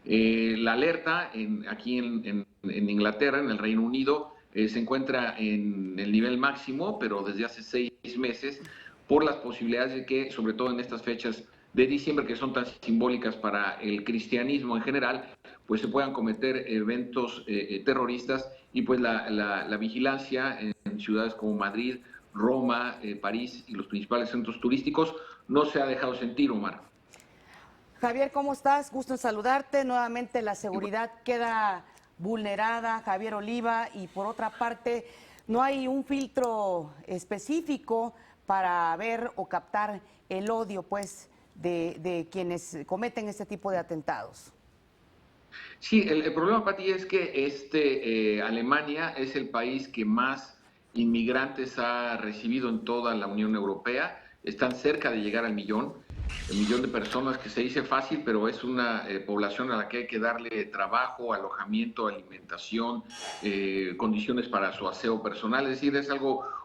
La alerta aquí en Inglaterra, en el Reino Unido, se encuentra en el nivel máximo, pero desde hace 6 meses, por las posibilidades de que, sobre todo en estas fechas de diciembre, que son tan simbólicas para el cristianismo en general, pues se puedan cometer eventos terroristas y pues la vigilancia en ciudades como Madrid, Roma, París y los principales centros turísticos no se ha dejado sentir, Omar. Javier, ¿cómo estás? Gusto en saludarte. Nuevamente la seguridad queda vulnerada, Javier Oliva, y por otra parte no hay un filtro específico para ver o captar el odio, pues, de quienes cometen este tipo de atentados. Sí, el problema, Pati, es que Alemania es el país que más inmigrantes ha recibido en toda la Unión Europea. Están cerca de llegar al millón. El millón de personas, que se dice fácil, pero es una población a la que hay que darle trabajo, alojamiento, alimentación, condiciones para su aseo personal. Es decir, es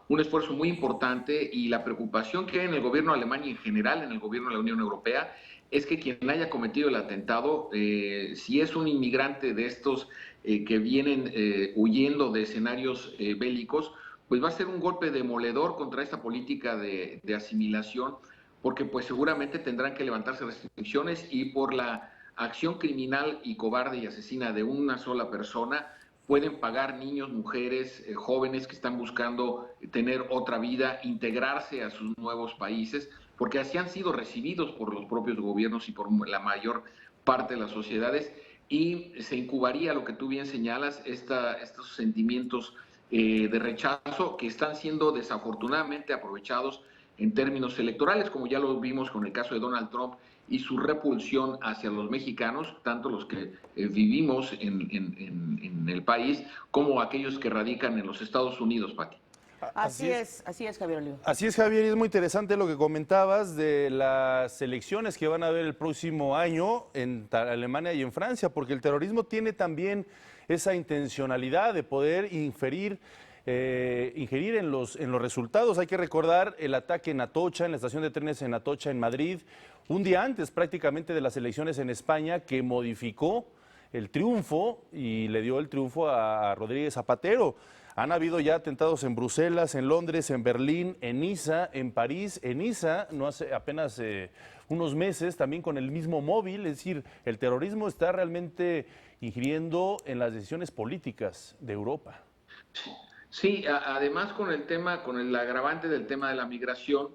un esfuerzo muy importante, y la preocupación que hay en el gobierno alemán y en general en el gobierno de la Unión Europea es que quien haya cometido el atentado, si es un inmigrante de estos que vienen huyendo de escenarios bélicos, pues va a ser un golpe demoledor contra esta política de asimilación, porque pues seguramente tendrán que levantarse restricciones, y por la acción criminal y cobarde y asesina de una sola persona pueden pagar niños, mujeres, jóvenes que están buscando tener otra vida, integrarse a sus nuevos países, porque así han sido recibidos por los propios gobiernos y por la mayor parte de las sociedades, y se incubaría, lo que tú bien señalas, estos sentimientos de rechazo que están siendo desafortunadamente aprovechados en términos electorales, como ya lo vimos con el caso de Donald Trump y su repulsión hacia los mexicanos, tanto los que vivimos en el país como aquellos que radican en los Estados Unidos, Pati. Así es, Javier Oliva. Así es, Javier, y es muy interesante lo que comentabas de las elecciones que van a haber el próximo año en Alemania y en Francia, porque el terrorismo tiene también esa intencionalidad de poder ingerir en los resultados. Hay que recordar el ataque en Atocha, en la estación de trenes en Atocha, en Madrid, un día antes prácticamente de las elecciones en España, que modificó el triunfo y le dio el triunfo a Rodríguez Zapatero. Han habido ya atentados en Bruselas, en Londres, en Berlín, en Niza, en París, en Niza, no hace apenas unos meses, también con el mismo móvil. Es decir, el terrorismo está realmente ingiriendo en las decisiones políticas de Europa. Sí, además con el agravante del tema de la migración,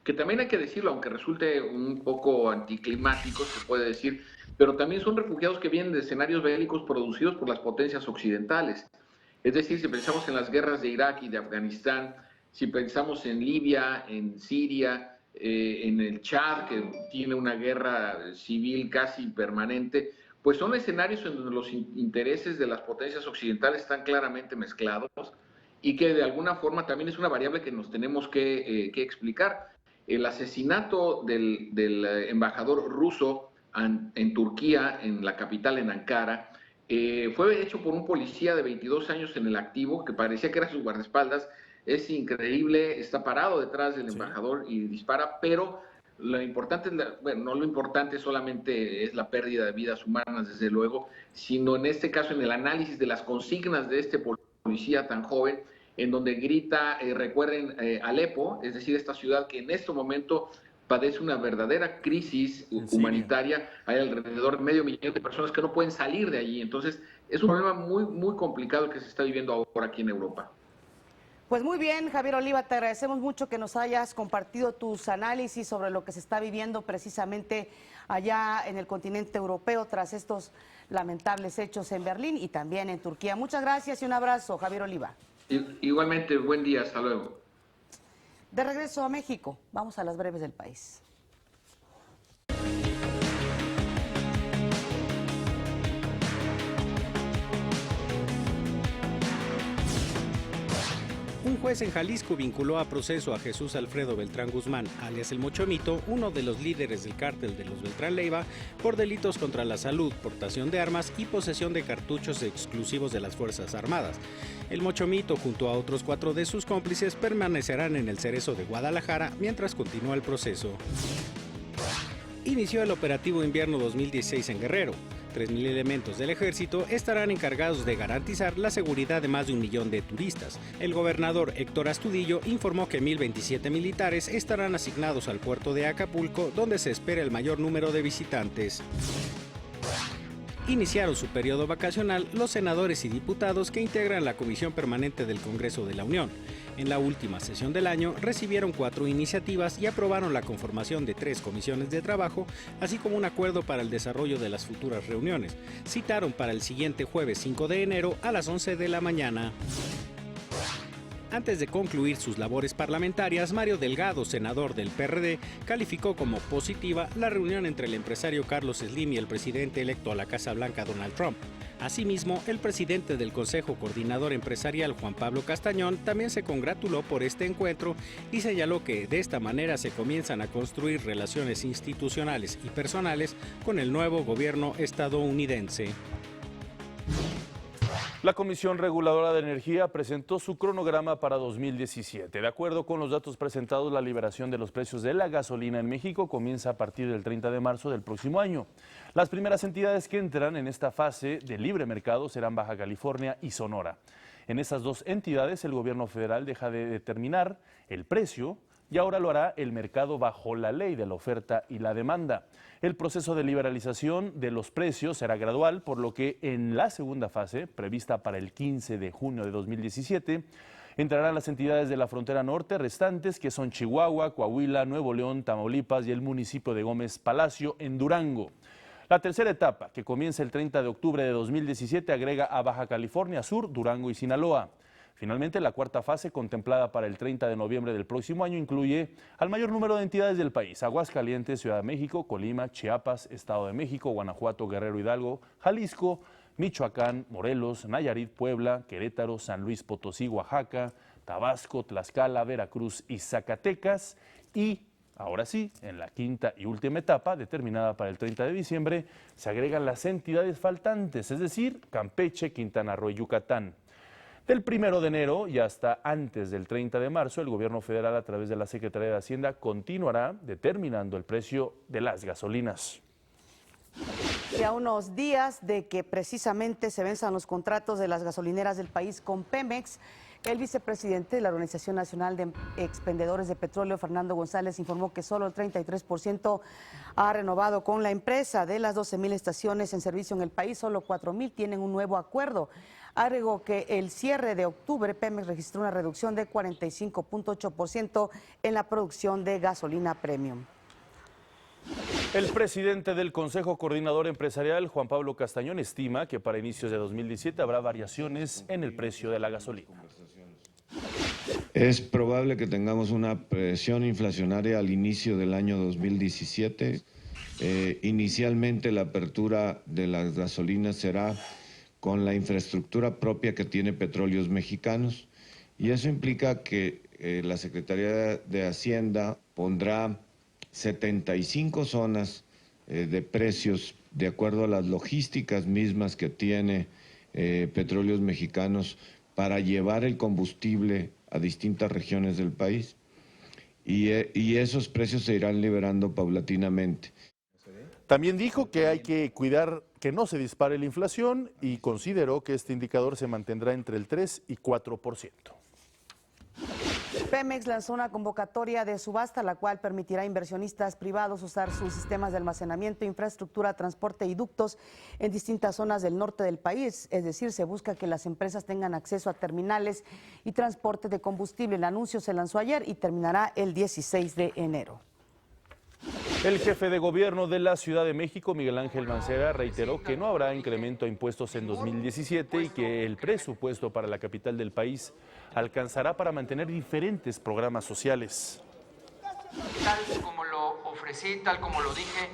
que también hay que decirlo, aunque resulte un poco anticlimático, se puede decir, pero también son refugiados que vienen de escenarios bélicos producidos por las potencias occidentales. Es decir, si pensamos en las guerras de Irak y de Afganistán, si pensamos en Libia, en Siria, en el Chad, que tiene una guerra civil casi permanente, pues son escenarios en donde los intereses de las potencias occidentales están claramente mezclados, y que de alguna forma también es una variable que nos tenemos que explicar. El asesinato del embajador ruso en Turquía, en la capital, en Ankara, fue hecho por un policía de 22 años en el activo, que parecía que era su guardaespaldas. Es increíble, está parado detrás del embajador y dispara, pero lo importante, no lo importante solamente es la pérdida de vidas humanas, desde luego, sino en este caso en el análisis de las consignas de este policía tan joven, en donde grita, recuerden Alepo, es decir, esta ciudad que en este momento padece una verdadera crisis humanitaria. Hay alrededor de 500,000 de personas que no pueden salir de allí. Entonces, es un problema muy, muy complicado que se está viviendo ahora aquí en Europa. Pues muy bien, Javier Oliva, te agradecemos mucho que nos hayas compartido tus análisis sobre lo que se está viviendo precisamente allá en el continente europeo tras estos lamentables hechos en Berlín y también en Turquía. Muchas gracias y un abrazo, Javier Oliva. Igualmente, buen día, hasta luego. De regreso a México, vamos a las breves del país. Un juez en Jalisco vinculó a proceso a Jesús Alfredo Beltrán Guzmán, alias El Mochomito, uno de los líderes del cártel de los Beltrán Leiva, por delitos contra la salud, portación de armas y posesión de cartuchos exclusivos de las Fuerzas Armadas. El Mochomito, junto a otros 4 de sus cómplices, permanecerán en el Cerezo de Guadalajara mientras continúa el proceso. Inició el operativo Invierno 2016 en Guerrero. 3,000 elementos del ejército estarán encargados de garantizar la seguridad de más de 1 millón de turistas. El gobernador Héctor Astudillo informó que 1,027 militares estarán asignados al puerto de Acapulco, donde se espera el mayor número de visitantes. Iniciaron su periodo vacacional los senadores y diputados que integran la Comisión Permanente del Congreso de la Unión. En la última sesión del año recibieron 4 iniciativas y aprobaron la conformación de 3 comisiones de trabajo, así como un acuerdo para el desarrollo de las futuras reuniones. Citaron para el siguiente jueves 5 de enero a las 11 de la mañana. Antes de concluir sus labores parlamentarias, Mario Delgado, senador del PRD, calificó como positiva la reunión entre el empresario Carlos Slim y el presidente electo a la Casa Blanca, Donald Trump. Asimismo, el presidente del Consejo Coordinador Empresarial, Juan Pablo Castañón, también se congratuló por este encuentro y señaló que de esta manera se comienzan a construir relaciones institucionales y personales con el nuevo gobierno estadounidense. La Comisión Reguladora de Energía presentó su cronograma para 2017. De acuerdo con los datos presentados, la liberación de los precios de la gasolina en México comienza a partir del 30 de marzo del próximo año. Las primeras entidades que entran en esta fase de libre mercado serán Baja California y Sonora. En esas dos entidades, el gobierno federal deja de determinar el precio y ahora lo hará el mercado bajo la ley de la oferta y la demanda. El proceso de liberalización de los precios será gradual, por lo que en la segunda fase, prevista para el 15 de junio de 2017, entrarán las entidades de la frontera norte restantes, que son Chihuahua, Coahuila, Nuevo León, Tamaulipas y el municipio de Gómez Palacio en Durango. La tercera etapa, que comienza el 30 de octubre de 2017, agrega a Baja California Sur, Durango y Sinaloa. Finalmente, la cuarta fase, contemplada para el 30 de noviembre del próximo año, incluye al mayor número de entidades del país: Aguascalientes, Ciudad de México, Colima, Chiapas, Estado de México, Guanajuato, Guerrero, Hidalgo, Jalisco, Michoacán, Morelos, Nayarit, Puebla, Querétaro, San Luis Potosí, Oaxaca, Tabasco, Tlaxcala, Veracruz y Zacatecas. Y ahora sí, en la quinta y última etapa, determinada para el 30 de diciembre, se agregan las entidades faltantes, es decir, Campeche, Quintana Roo y Yucatán. Del 1 de enero y hasta antes del 30 de marzo, el gobierno federal, a través de la Secretaría de Hacienda, continuará determinando el precio de las gasolinas. Y a unos días de que precisamente se venzan los contratos de las gasolineras del país con Pemex, el vicepresidente de la Organización Nacional de Expendedores de Petróleo, Fernando González, informó que solo el 33% ha renovado con la empresa. De las 12,000 estaciones en servicio en el país, solo 4,000 tienen un nuevo acuerdo. Agregó que el cierre de octubre, Pemex registró una reducción de 45.8% en la producción de gasolina premium. El presidente del Consejo Coordinador Empresarial, Juan Pablo Castañón, estima que para inicios de 2017 habrá variaciones en el precio de la gasolina. Es probable que tengamos una presión inflacionaria al inicio del año 2017. Inicialmente la apertura de las gasolinas será con la infraestructura propia que tiene Petróleos Mexicanos, y eso implica que la Secretaría de Hacienda pondrá 75 zonas de precios de acuerdo a las logísticas mismas que tiene Petróleos Mexicanos para llevar el combustible a distintas regiones del país, y esos precios se irán liberando paulatinamente. También dijo que hay que cuidar que no se dispare la inflación y consideró que este indicador se mantendrá entre el 3 y 4%. Pemex lanzó una convocatoria de subasta, la cual permitirá a inversionistas privados usar sus sistemas de almacenamiento, infraestructura, transporte y ductos en distintas zonas del norte del país. Es decir, se busca que las empresas tengan acceso a terminales y transporte de combustible. El anuncio se lanzó ayer y terminará el 16 de enero. El jefe de gobierno de la Ciudad de México, Miguel Ángel Mancera, reiteró que no habrá incremento a impuestos en 2017 y que el presupuesto para la capital del país alcanzará para mantener diferentes programas sociales. Tal como lo ofrecí, tal como lo dije,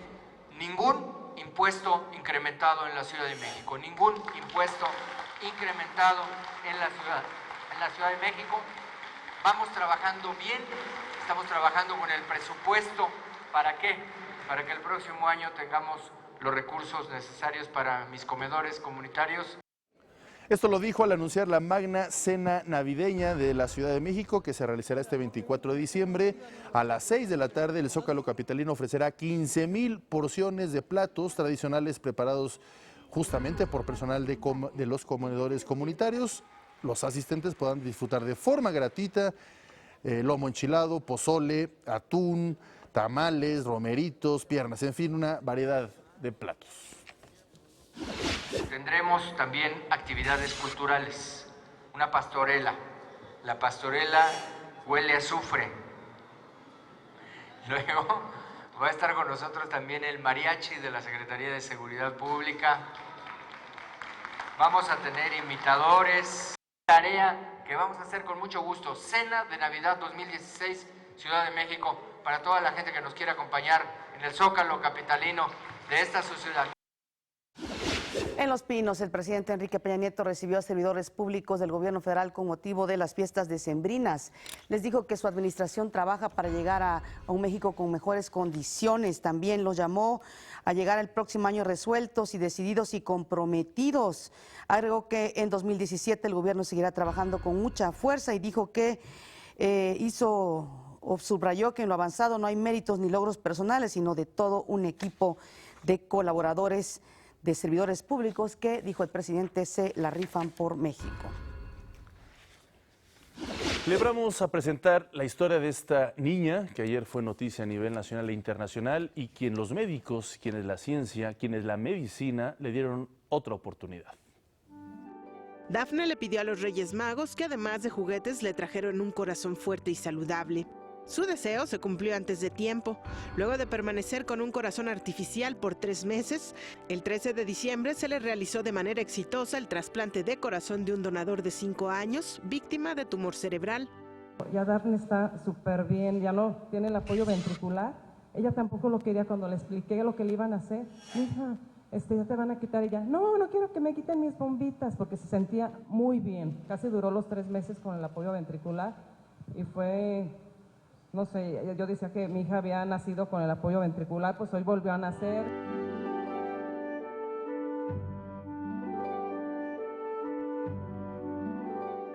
ningún impuesto incrementado en la Ciudad de México, ningún impuesto incrementado en la Ciudad de México. Vamos trabajando bien, estamos trabajando con el presupuesto. ¿Para qué? Para que el próximo año tengamos los recursos necesarios para mis comedores comunitarios. Esto lo dijo al anunciar la magna cena navideña de la Ciudad de México, que se realizará este 24 de diciembre. A las 6 de la tarde, el Zócalo capitalino ofrecerá 15,000 porciones de platos tradicionales preparados justamente por personal de los comedores comunitarios. Los asistentes podrán disfrutar de forma gratuita lomo enchilado, pozole, atún, tamales, romeritos, piernas, en fin, una variedad de platos. Tendremos también actividades culturales, una pastorela. La pastorela huele a azufre. Luego va a estar con nosotros también el mariachi de la Secretaría de Seguridad Pública. Vamos a tener imitadores. Tarea que vamos a hacer con mucho gusto. Cena de Navidad 2016, Ciudad de México, para toda la gente que nos quiera acompañar en el Zócalo capitalino de esta sociedad. En Los Pinos, el presidente Enrique Peña Nieto recibió a servidores públicos del gobierno federal con motivo de las fiestas decembrinas. Les dijo que su administración trabaja para llegar a un México con mejores condiciones. También los llamó a llegar el próximo año resueltos y decididos y comprometidos. Agregó que en 2017 el gobierno seguirá trabajando con mucha fuerza y dijo que subrayó que en lo avanzado no hay méritos ni logros personales, sino de todo un equipo de colaboradores, de servidores públicos que, dijo el presidente, se la rifan por México. Le vamos a presentar la historia de esta niña que ayer fue noticia a nivel nacional e internacional y quien los médicos, quienes la ciencia, quienes la medicina le dieron otra oportunidad. Dafne le pidió a los Reyes Magos que además de juguetes le trajeron un corazón fuerte y saludable. Su deseo se cumplió antes de tiempo. Luego de permanecer con un corazón artificial por 3 meses, el 13 de diciembre se le realizó de manera exitosa el trasplante de corazón de un donador de 5 años, víctima de tumor cerebral. Ya Dafne está súper bien, ya no tiene el apoyo ventricular. Ella tampoco lo quería cuando le expliqué lo que le iban a hacer. Hija, ya te van a quitar. Ella, no quiero que me quiten mis bombitas, porque se sentía muy bien. Casi duró los 3 meses con el apoyo ventricular y fue... No sé, yo decía que mi hija había nacido con el apoyo ventricular, pues hoy volvió a nacer.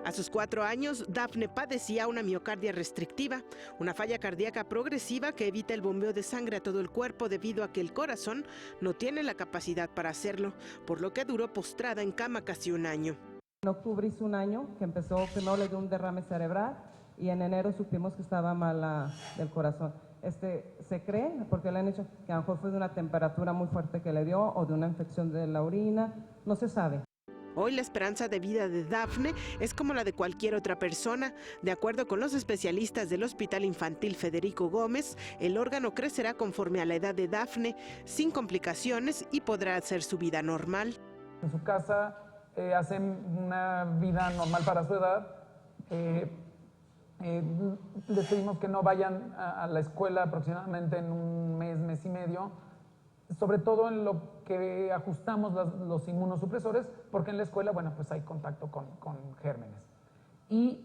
A sus 4 años, Dafne padecía una miocardia restrictiva, una falla cardíaca progresiva que evita el bombeo de sangre a todo el cuerpo debido a que el corazón no tiene la capacidad para hacerlo, por lo que duró postrada en cama casi 1 año. En octubre hizo 1 año que empezó, primero le dio un derrame cerebral, y en enero supimos que estaba mala del corazón. Se cree, porque le han dicho que a lo mejor fue de una temperatura muy fuerte que le dio o de una infección de la orina, no se sabe. Hoy la esperanza de vida de Dafne es como la de cualquier otra persona. De acuerdo con los especialistas del Hospital Infantil Federico Gómez, el órgano crecerá conforme a la edad de Dafne, sin complicaciones y podrá hacer su vida normal. En su casa hacen una vida normal para su edad. Les pedimos que no vayan a la escuela aproximadamente en 1 mes, mes y medio, sobre todo en lo que ajustamos los inmunosupresores, porque en la escuela, bueno, pues hay contacto con gérmenes. Y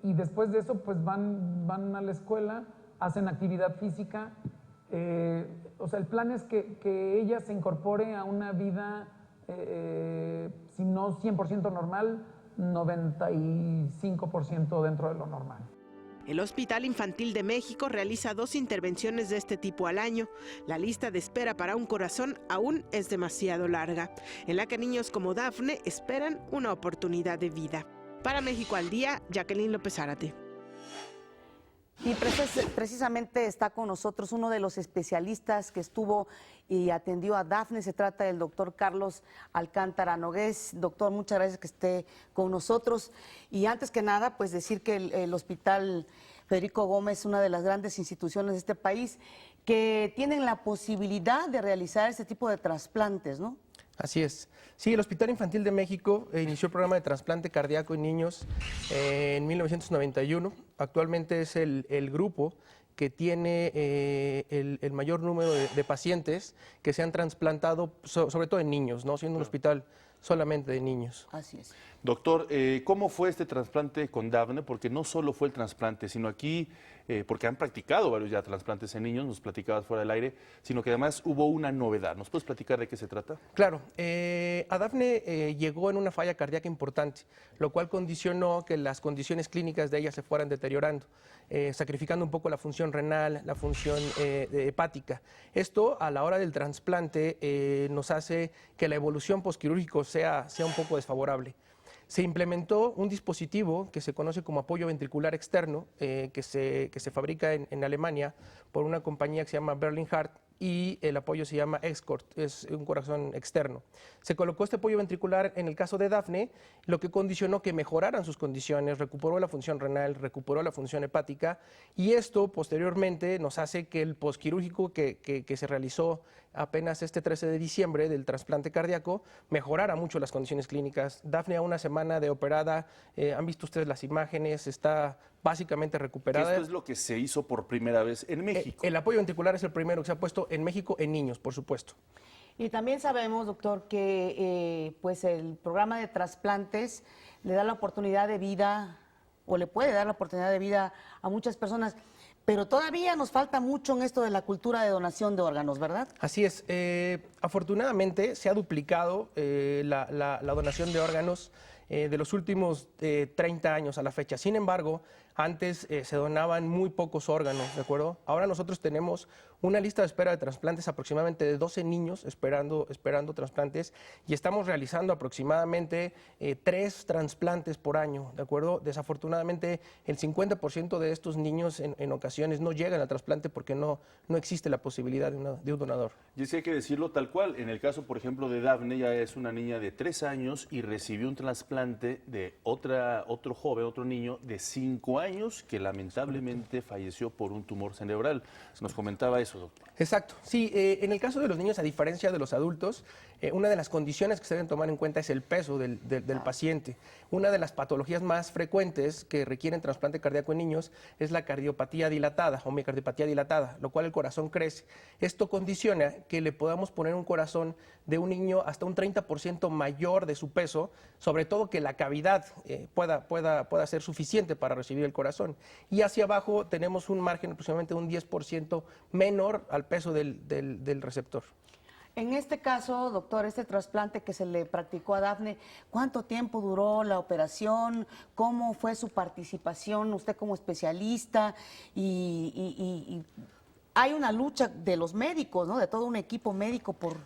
después de eso, pues van a la escuela, hacen actividad física. O sea, el plan es que ella se incorpore a una vida, si no 100% normal, 95% dentro de lo normal. El Hospital Infantil de México realiza 2 intervenciones de este tipo al año. La lista de espera para un corazón aún es demasiado larga, en la que niños como Dafne esperan una oportunidad de vida. Para México al Día, Jacqueline López Zárate. Y precisamente está con nosotros uno de los especialistas que estuvo y atendió a Dafne. Se trata del doctor Carlos Alcántara Nogués. Doctor, muchas gracias que esté con nosotros. Y antes que nada, pues decir que el Hospital Federico Gómez es una de las grandes instituciones de este país que tienen la posibilidad de realizar este tipo de trasplantes, ¿no? Así es. Sí, el Hospital Infantil de México inició el programa de trasplante cardíaco en niños en 1991. Actualmente es el grupo que tiene el mayor número de pacientes que se han trasplantado, sobre todo en niños, ¿no? Siendo un hospital solamente de niños. Así es. Doctor, ¿cómo fue este trasplante con Dafne? Porque no solo fue el trasplante, sino aquí, porque han practicado varios ya trasplantes en niños, nos platicabas fuera del aire, sino que además hubo una novedad. ¿Nos puedes platicar de qué se trata? Claro, a Dafne llegó en una falla cardíaca importante, lo cual condicionó que las condiciones clínicas de ella se fueran deteriorando, sacrificando un poco la función renal, la función hepática. Esto, a la hora del trasplante, nos hace que la evolución posquirúrgica sea un poco desfavorable. Se implementó un dispositivo que se conoce como apoyo ventricular externo, que se fabrica en Alemania por una compañía que se llama Berlin Heart, y el apoyo se llama Excort, es un corazón externo. Se colocó este apoyo ventricular en el caso de Dafne, lo que condicionó que mejoraran sus condiciones, recuperó la función renal, recuperó la función hepática, y esto posteriormente nos hace que el posquirúrgico que se realizó apenas este 13 de diciembre del trasplante cardíaco mejorara mucho las condiciones clínicas. Dafne a una semana de operada, han visto ustedes las imágenes, está básicamente recuperada. Esto es lo que se hizo por primera vez en México. El apoyo ventricular es el primero que se ha puesto en México en niños, por supuesto. Y también sabemos, doctor, que pues el programa de trasplantes le da la oportunidad de vida, o le puede dar la oportunidad de vida a muchas personas, pero todavía nos falta mucho en esto de la cultura de donación de órganos, ¿verdad? Así es. Afortunadamente se ha duplicado la donación de órganos de los últimos 30 años a la fecha. Sin embargo, antes se donaban muy pocos órganos, ¿de acuerdo? Ahora nosotros tenemos una lista de espera de trasplantes aproximadamente de 12 niños esperando trasplantes, y estamos realizando aproximadamente 3 trasplantes por año, ¿de acuerdo? Desafortunadamente el 50% de estos niños en ocasiones no llegan al trasplante porque no existe la posibilidad de un donador. Y es que hay que decirlo tal cual. En el caso, por ejemplo, de Dafne, ella es una niña de 3 años y recibió un trasplante de otro joven, otro niño de 5 años que lamentablemente falleció por un tumor cerebral. Nos comentaba eso, doctor. Exacto. Sí, en el caso de los niños, a diferencia de los adultos, una de las condiciones que se deben tomar en cuenta es el peso del paciente. Una de las patologías más frecuentes que requieren trasplante cardíaco en niños es la cardiopatía dilatada o miocardiopatía dilatada, lo cual el corazón crece. Esto condiciona que le podamos poner un corazón de un niño hasta un 30% mayor de su peso, sobre todo que la cavidad pueda ser suficiente para recibir el corazón. Y hacia abajo tenemos un margen aproximadamente de un 10% menor al peso del receptor. En este caso, doctor, este trasplante que se le practicó a Dafne, ¿cuánto tiempo duró la operación? ¿Cómo fue su participación? Usted como especialista, y hay una lucha de los médicos, ¿no? De todo un equipo médico por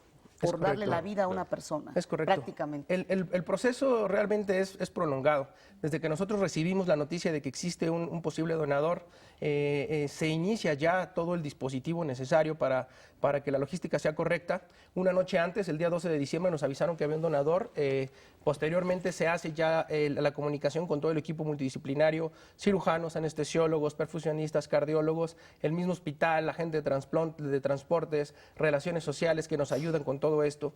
darle la vida a una persona. Es correcto. Prácticamente. El proceso realmente es prolongado. Desde que nosotros recibimos la noticia de que existe un posible donador, se inicia ya todo el dispositivo necesario para que la logística sea correcta. Una noche antes, el día 12 de diciembre, nos avisaron que había un donador. Posteriormente se hace ya la comunicación con todo el equipo multidisciplinario, cirujanos, anestesiólogos, perfusionistas, cardiólogos, el mismo hospital, la gente de transportes, relaciones sociales que nos ayudan con todo esto.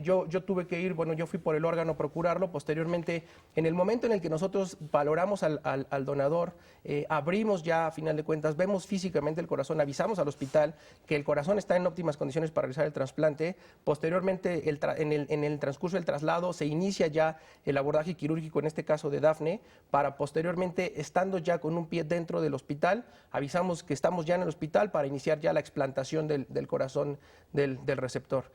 Yo tuve que ir, yo fui por el órgano a procurarlo. Posteriormente, en el momento en el que nosotros valoramos al donador, abrimos ya, a final de cuentas, vemos físicamente el corazón, avisamos al hospital que el corazón está en óptimas condiciones para realizar el trasplante. Posteriormente, en el transcurso del traslado, se inicia ya el abordaje quirúrgico, en este caso de Dafne, para posteriormente, estando ya con un pie dentro del hospital, avisamos que estamos ya en el hospital para iniciar ya la explantación del corazón del receptor.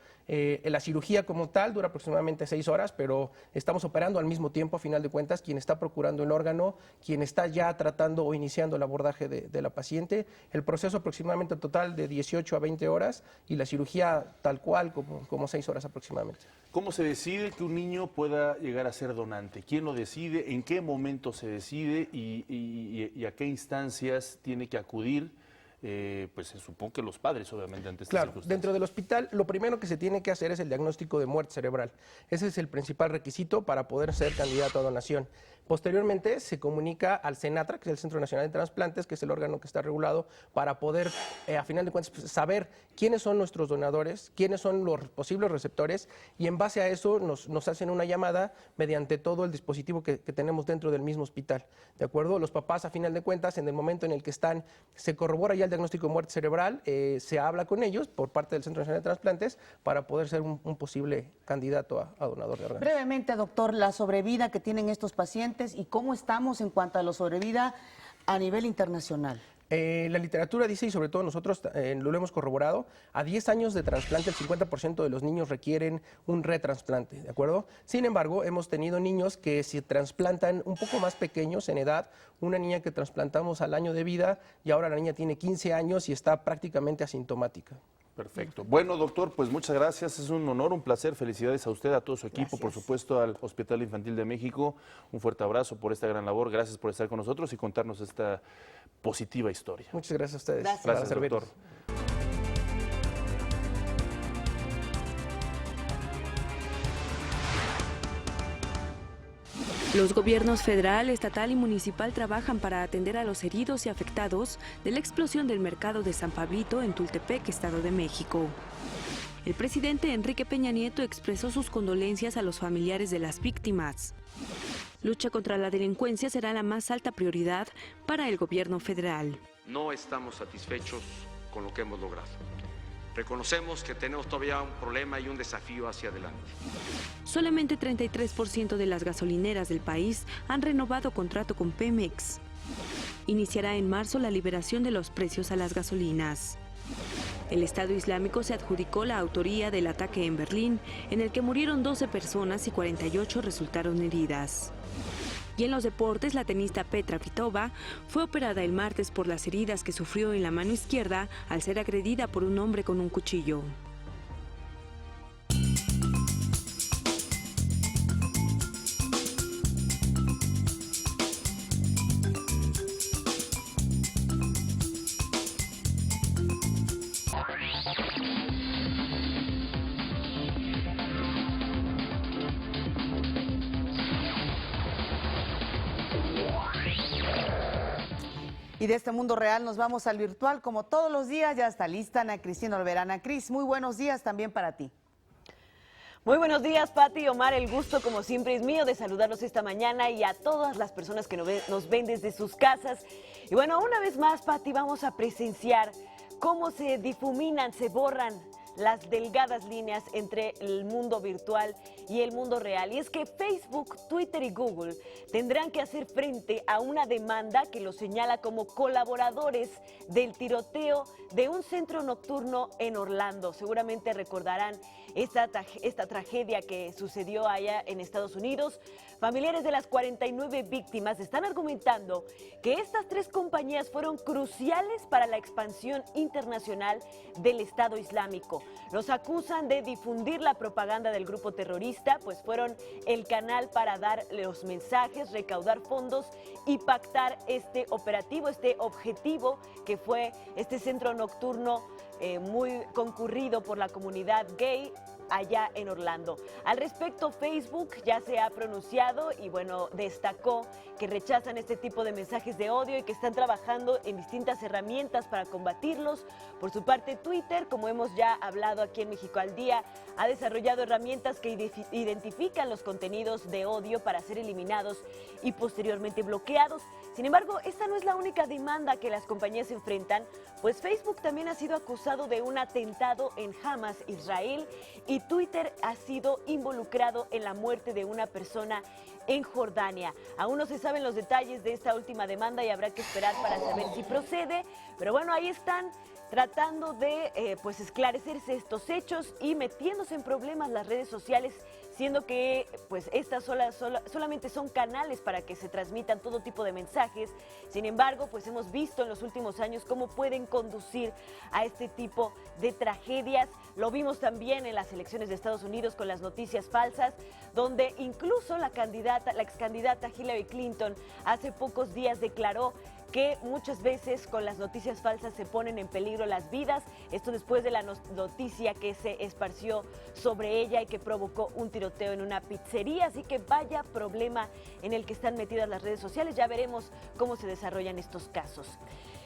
La cirugía como tal dura aproximadamente 6 horas, pero estamos operando al mismo tiempo, a final de cuentas, quien está procurando el órgano, quien está ya tratando o iniciando el abordaje de la paciente. El proceso aproximadamente total de 18 a 20 horas y la cirugía tal cual como 6 horas aproximadamente. ¿Cómo se decide que un niño pueda llegar a ser donante? ¿Quién lo decide? ¿En qué momento se decide? ¿Y a qué instancias tiene que acudir? Pues supongo que los padres, obviamente, ante estas circunstancias. Dentro del hospital, lo primero que se tiene que hacer es el diagnóstico de muerte cerebral. Ese es el principal requisito para poder ser candidato a donación. Posteriormente, se comunica al CENATRA, que es el Centro Nacional de Trasplantes, que es el órgano que está regulado, para poder, a final de cuentas, saber quiénes son nuestros donadores, quiénes son los posibles receptores, y en base a eso nos hacen una llamada mediante todo el dispositivo que tenemos dentro del mismo hospital. ¿De acuerdo? Los papás, a final de cuentas, en el momento en el que se corrobora ya el diagnóstico de muerte cerebral, se habla con ellos por parte del Centro Nacional de Trasplantes para poder ser un posible candidato a donador de órganos. Brevemente, doctor, la sobrevida que tienen estos pacientes y cómo estamos en cuanto a la sobrevida a nivel internacional. La literatura dice, y sobre todo nosotros lo hemos corroborado, a 10 años de trasplante el 50% de los niños requieren un retrasplante, ¿de acuerdo? Sin embargo, hemos tenido niños que se trasplantan un poco más pequeños en edad, una niña que trasplantamos al año de vida y ahora la niña tiene 15 años y está prácticamente asintomática. Perfecto. Bueno, doctor, pues muchas gracias. Es un honor, un placer. Felicidades a usted, a todo su equipo, por supuesto, al Hospital Infantil de México. Un fuerte abrazo por esta gran labor. Gracias por estar con nosotros y contarnos esta positiva historia. Muchas gracias a ustedes. Gracias, doctor. Los gobiernos federal, estatal y municipal trabajan para atender a los heridos y afectados de la explosión del mercado de San Pablito en Tultepec, Estado de México. El presidente Enrique Peña Nieto expresó sus condolencias a los familiares de las víctimas. Lucha contra la delincuencia será la más alta prioridad para el gobierno federal. No estamos satisfechos con lo que hemos logrado. Reconocemos que tenemos todavía un problema y un desafío hacia adelante. Solamente 33% de las gasolineras del país han renovado contrato con Pemex. Iniciará en marzo la liberación de los precios a las gasolinas. El Estado Islámico se adjudicó la autoría del ataque en Berlín, en el que murieron 12 personas y 48 resultaron heridas. Y en los deportes, la tenista Petra Kvitova fue operada el martes por las heridas que sufrió en la mano izquierda al ser agredida por un hombre con un cuchillo. Y de este mundo real nos vamos al virtual, como todos los días. Ya está lista Ana Cristina Olvera. Ana Cris, muy buenos días también para ti. Muy buenos días, Pati y Omar. El gusto, como siempre, es mío de saludarlos esta mañana y a todas las personas que nos ven desde sus casas. Y bueno, una vez más, Pati, vamos a presenciar cómo se difuminan, se borran las delgadas líneas entre el mundo virtual y el mundo real. Y es que Facebook, Twitter y Google tendrán que hacer frente a una demanda que los señala como colaboradores del tiroteo de un centro nocturno en Orlando. Seguramente recordarán esta tragedia que sucedió allá en Estados Unidos. Familiares de las 49 víctimas están argumentando que estas 3 compañías fueron cruciales para la expansión internacional del Estado Islámico. Los acusan de difundir la propaganda del grupo terrorista, pues fueron el canal para dar los mensajes, recaudar fondos y pactar este operativo, este objetivo que fue este centro nocturno muy concurrido por la comunidad gay allá en Orlando. Al respecto, Facebook ya se ha pronunciado y bueno, destacó que rechazan este tipo de mensajes de odio y que están trabajando en distintas herramientas para combatirlos. Por su parte, Twitter, como hemos ya hablado aquí en México al Día, ha desarrollado herramientas que identifican los contenidos de odio para ser eliminados y posteriormente bloqueados. Sin embargo, esta no es la única demanda que las compañías enfrentan, pues Facebook también ha sido acusado de un atentado en Hamas, Israel, y Twitter ha sido involucrado en la muerte de una persona en Jordania. Aún no se saben los detalles de esta última demanda y habrá que esperar para saber si procede, pero bueno, ahí están tratando de pues esclarecerse estos hechos y metiéndose en problemas las redes sociales, siendo que pues estas solamente son canales para que se transmitan todo tipo de mensajes. Sin embargo, pues hemos visto en los últimos años cómo pueden conducir a este tipo de tragedias. Lo vimos también en las elecciones de Estados Unidos con las noticias falsas, donde incluso la ex candidata Hillary Clinton hace pocos días declaró que muchas veces con las noticias falsas se ponen en peligro las vidas. Esto después de la noticia que se esparció sobre ella y que provocó un tiroteo en una pizzería. Así que vaya problema en el que están metidas las redes sociales. Ya veremos cómo se desarrollan estos casos.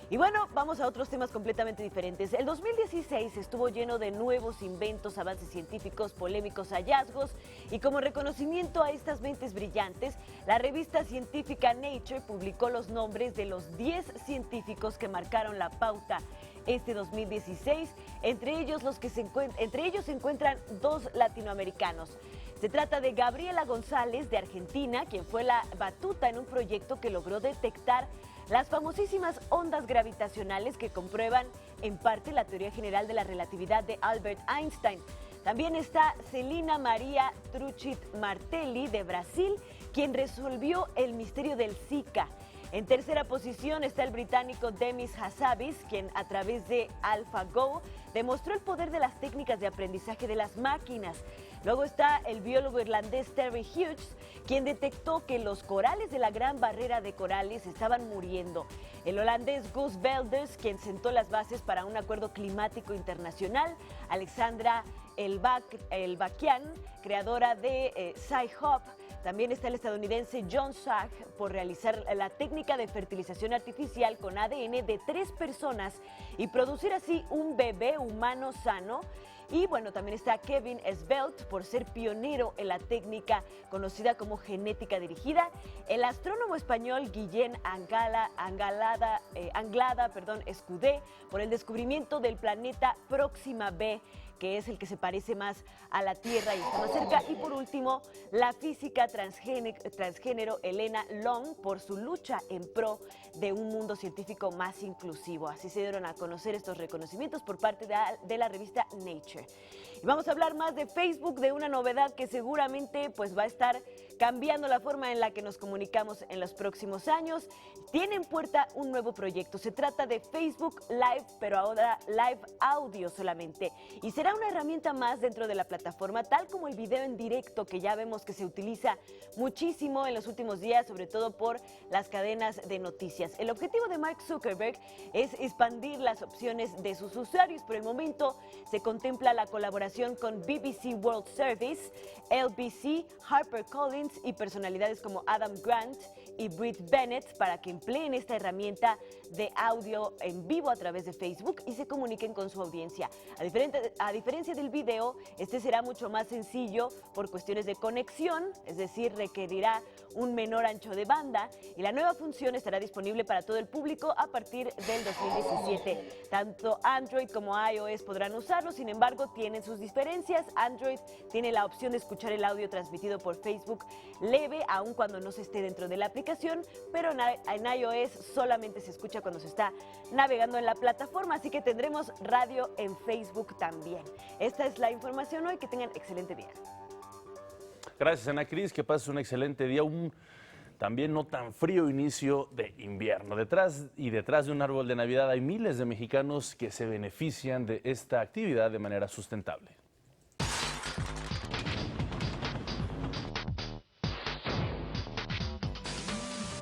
Y bueno, vamos a otros temas completamente diferentes. El 2016 estuvo lleno de nuevos inventos, avances científicos, polémicos hallazgos, y como reconocimiento a estas mentes brillantes, la revista científica Nature publicó los nombres de los 10 científicos que marcaron la pauta este 2016. Entre ellos se encuentran 2 latinoamericanos. Se trata de Gabriela González, de Argentina, quien fue la batuta en un proyecto que logró detectar las famosísimas ondas gravitacionales que comprueban en parte la teoría general de la relatividad de Albert Einstein. También está Celina Maria Truchit Martelli, de Brasil, quien resolvió el misterio del Zika. En tercera posición está el británico Demis Hassabis, quien a través de AlphaGo demostró el poder de las técnicas de aprendizaje de las máquinas. Luego está el biólogo irlandés Terry Hughes, quien detectó que los corales de la Gran Barrera de Corales estaban muriendo. El holandés Guus Velders, quien sentó las bases para un acuerdo climático internacional. Alexandra Elbakian, creadora de Sci-Hop, También está el estadounidense John Sack por realizar la técnica de fertilización artificial con ADN de 3 personas y producir así un bebé humano sano. Y bueno, también está Kevin Svelte por ser pionero en la técnica conocida como genética dirigida. El astrónomo español Guillén Anglada Escudé por el descubrimiento del planeta Próxima B, que es el que se parece más a la Tierra y está más cerca. Y por último, la física transgénero Elena Long por su lucha en pro de un mundo científico más inclusivo. Así se dieron a conocer estos reconocimientos por parte de la revista Nature. Y vamos a hablar más de Facebook, de una novedad que seguramente pues va a estar cambiando la forma en la que nos comunicamos en los próximos años. Tiene en puerta un nuevo proyecto. Se trata de Facebook Live, pero ahora Live Audio solamente. Y será una herramienta más dentro de la plataforma, tal como el video en directo que ya vemos que se utiliza muchísimo en los últimos días, sobre todo por las cadenas de noticias. El objetivo de Mark Zuckerberg es expandir las opciones de sus usuarios. Por el momento se contempla la colaboración con BBC World Service, LBC, HarperCollins y personalidades como Adam Grant y Brit Bennett para que empleen esta herramienta de audio en vivo a través de Facebook y se comuniquen con su audiencia. A diferencia del video, este será mucho más sencillo por cuestiones de conexión, es decir, requerirá un menor ancho de banda y la nueva función estará disponible para todo el público a partir del 2017. Tanto Android como iOS podrán usarlo, sin embargo, tienen sus diferencias. Android tiene la opción de escuchar el audio transmitido por Facebook leve, aun cuando no se esté dentro de la aplicación, pero en iOS solamente se escucha cuando se está navegando en la plataforma, así que tendremos radio en Facebook también. Esta es la información hoy, que tengan excelente día. Gracias, Ana Cris, que pases un excelente día, un también no tan frío inicio de invierno. Detrás de un árbol de Navidad hay miles de mexicanos que se benefician de esta actividad de manera sustentable.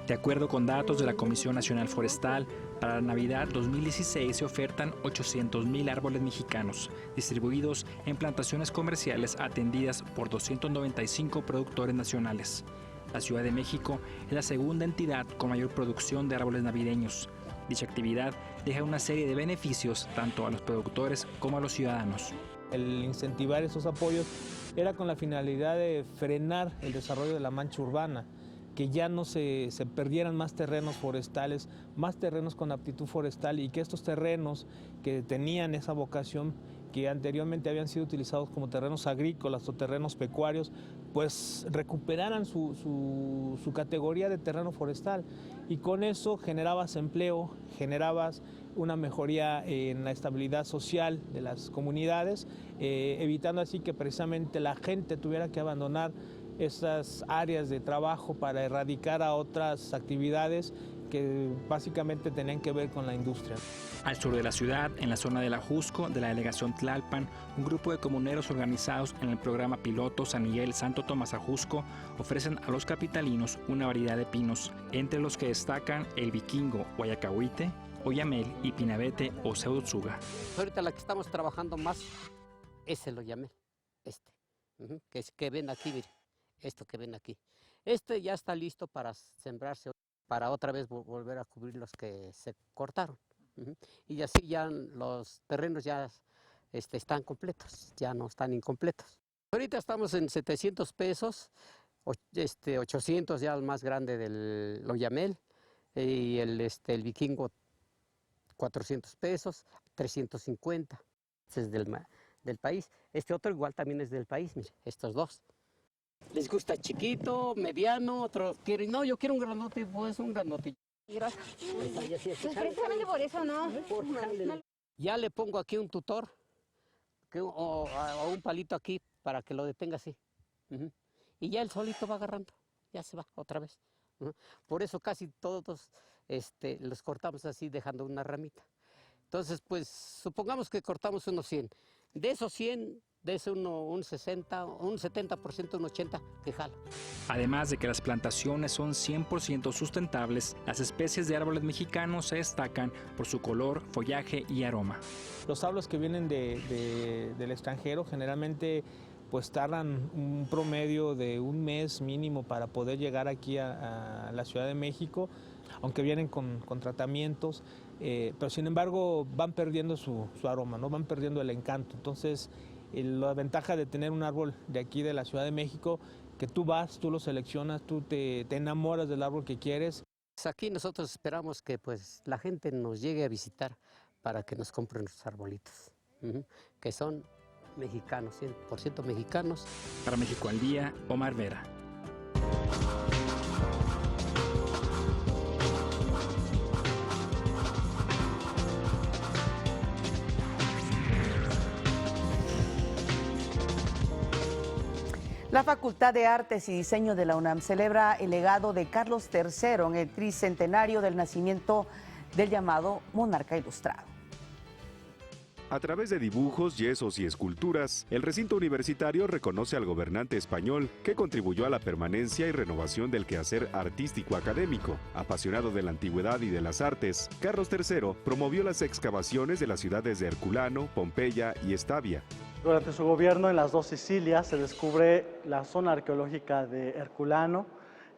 De acuerdo con datos de la Comisión Nacional Forestal, para la Navidad 2016 se ofertan 800,000 árboles mexicanos, distribuidos en plantaciones comerciales atendidas por 295 productores nacionales. La Ciudad de México es la segunda entidad con mayor producción de árboles navideños. Dicha actividad deja una serie de beneficios tanto a los productores como a los ciudadanos. El incentivar esos apoyos era con la finalidad de frenar el desarrollo de la mancha urbana, que ya no se perdieran más terrenos forestales, más terrenos con aptitud forestal y que estos terrenos que tenían esa vocación, que anteriormente habían sido utilizados como terrenos agrícolas o terrenos pecuarios, pues recuperaran su categoría de terreno forestal y con eso generabas empleo, generabas una mejoría en la estabilidad social de las comunidades, evitando así que precisamente la gente tuviera que abandonar esas áreas de trabajo para erradicar a otras actividades que básicamente tenían que ver con la industria. Al sur de la ciudad, en la zona del Ajusco, de la delegación Tlalpan, un grupo de comuneros organizados en el programa piloto San Miguel Santo Tomás Ajusco ofrecen a los capitalinos una variedad de pinos, entre los que destacan el vikingo, guayacahuite, oyamel y pinabete o pseudotsuga. Ahorita la que estamos trabajando más es el oyamel, que ven aquí, miren. Esto que ven aquí. Este ya está listo para sembrarse, para otra vez volver a cubrir los que se cortaron. Y así ya los terrenos ya están completos, ya no están incompletos. Ahorita estamos en 700 pesos, 800 ya el más grande del oyamel, y el vikingo 400 pesos, 350. Este es del país. Este otro igual también es del país, mire, estos dos. Les gusta chiquito, mediano, otros quieren, no, yo quiero un grandote, pues un grandote. Precisamente por eso no. Ya le pongo aquí un tutor o un palito aquí para que lo detenga así. Y ya él solito va agarrando, ya se va otra vez. Por eso casi todos los cortamos así dejando una ramita. Entonces, pues supongamos que cortamos unos 100. De esos 100... de ese un 60, un 70%, un 80% que jala. Además de que las plantaciones son 100% sustentables, las especies de árboles mexicanos se destacan por su color, follaje y aroma. Los árboles que vienen del extranjero generalmente pues tardan un promedio de un mes mínimo para poder llegar aquí a la Ciudad de México, aunque vienen con tratamientos, pero sin embargo van perdiendo su aroma, ¿no? Van perdiendo el encanto. Entonces, la ventaja de tener un árbol de aquí de la Ciudad de México, que tú vas, tú lo seleccionas, tú te enamoras del árbol que quieres. Aquí nosotros esperamos que pues la gente nos llegue a visitar para que nos compren nuestros arbolitos, que son mexicanos, 100% mexicanos. Para México al Día, Omar Vera. La Facultad de Artes y Diseño de la UNAM celebra el legado de Carlos III en el tricentenario del nacimiento del llamado monarca ilustrado. A través de dibujos, yesos y esculturas, el recinto universitario reconoce al gobernante español que contribuyó a la permanencia y renovación del quehacer artístico académico. Apasionado de la antigüedad y de las artes, Carlos III promovió las excavaciones de las ciudades de Herculano, Pompeya y Estavia. Durante su gobierno en las dos Sicilias se descubre la zona arqueológica de Herculano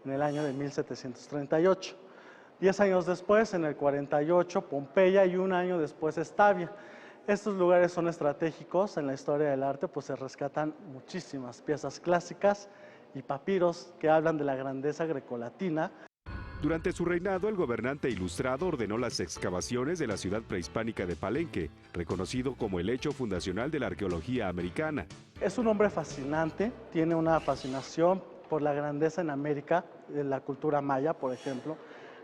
en el año de 1738. 10 años después, en el 48, Pompeya y un año después Estavia. Estos lugares son estratégicos en la historia del arte, pues se rescatan muchísimas piezas clásicas y papiros que hablan de la grandeza grecolatina. Durante su reinado, el gobernante ilustrado ordenó las excavaciones de la ciudad prehispánica de Palenque, reconocido como el hecho fundacional de la arqueología americana. Es un hombre fascinante, tiene una fascinación por la grandeza en América, de la cultura maya, por ejemplo.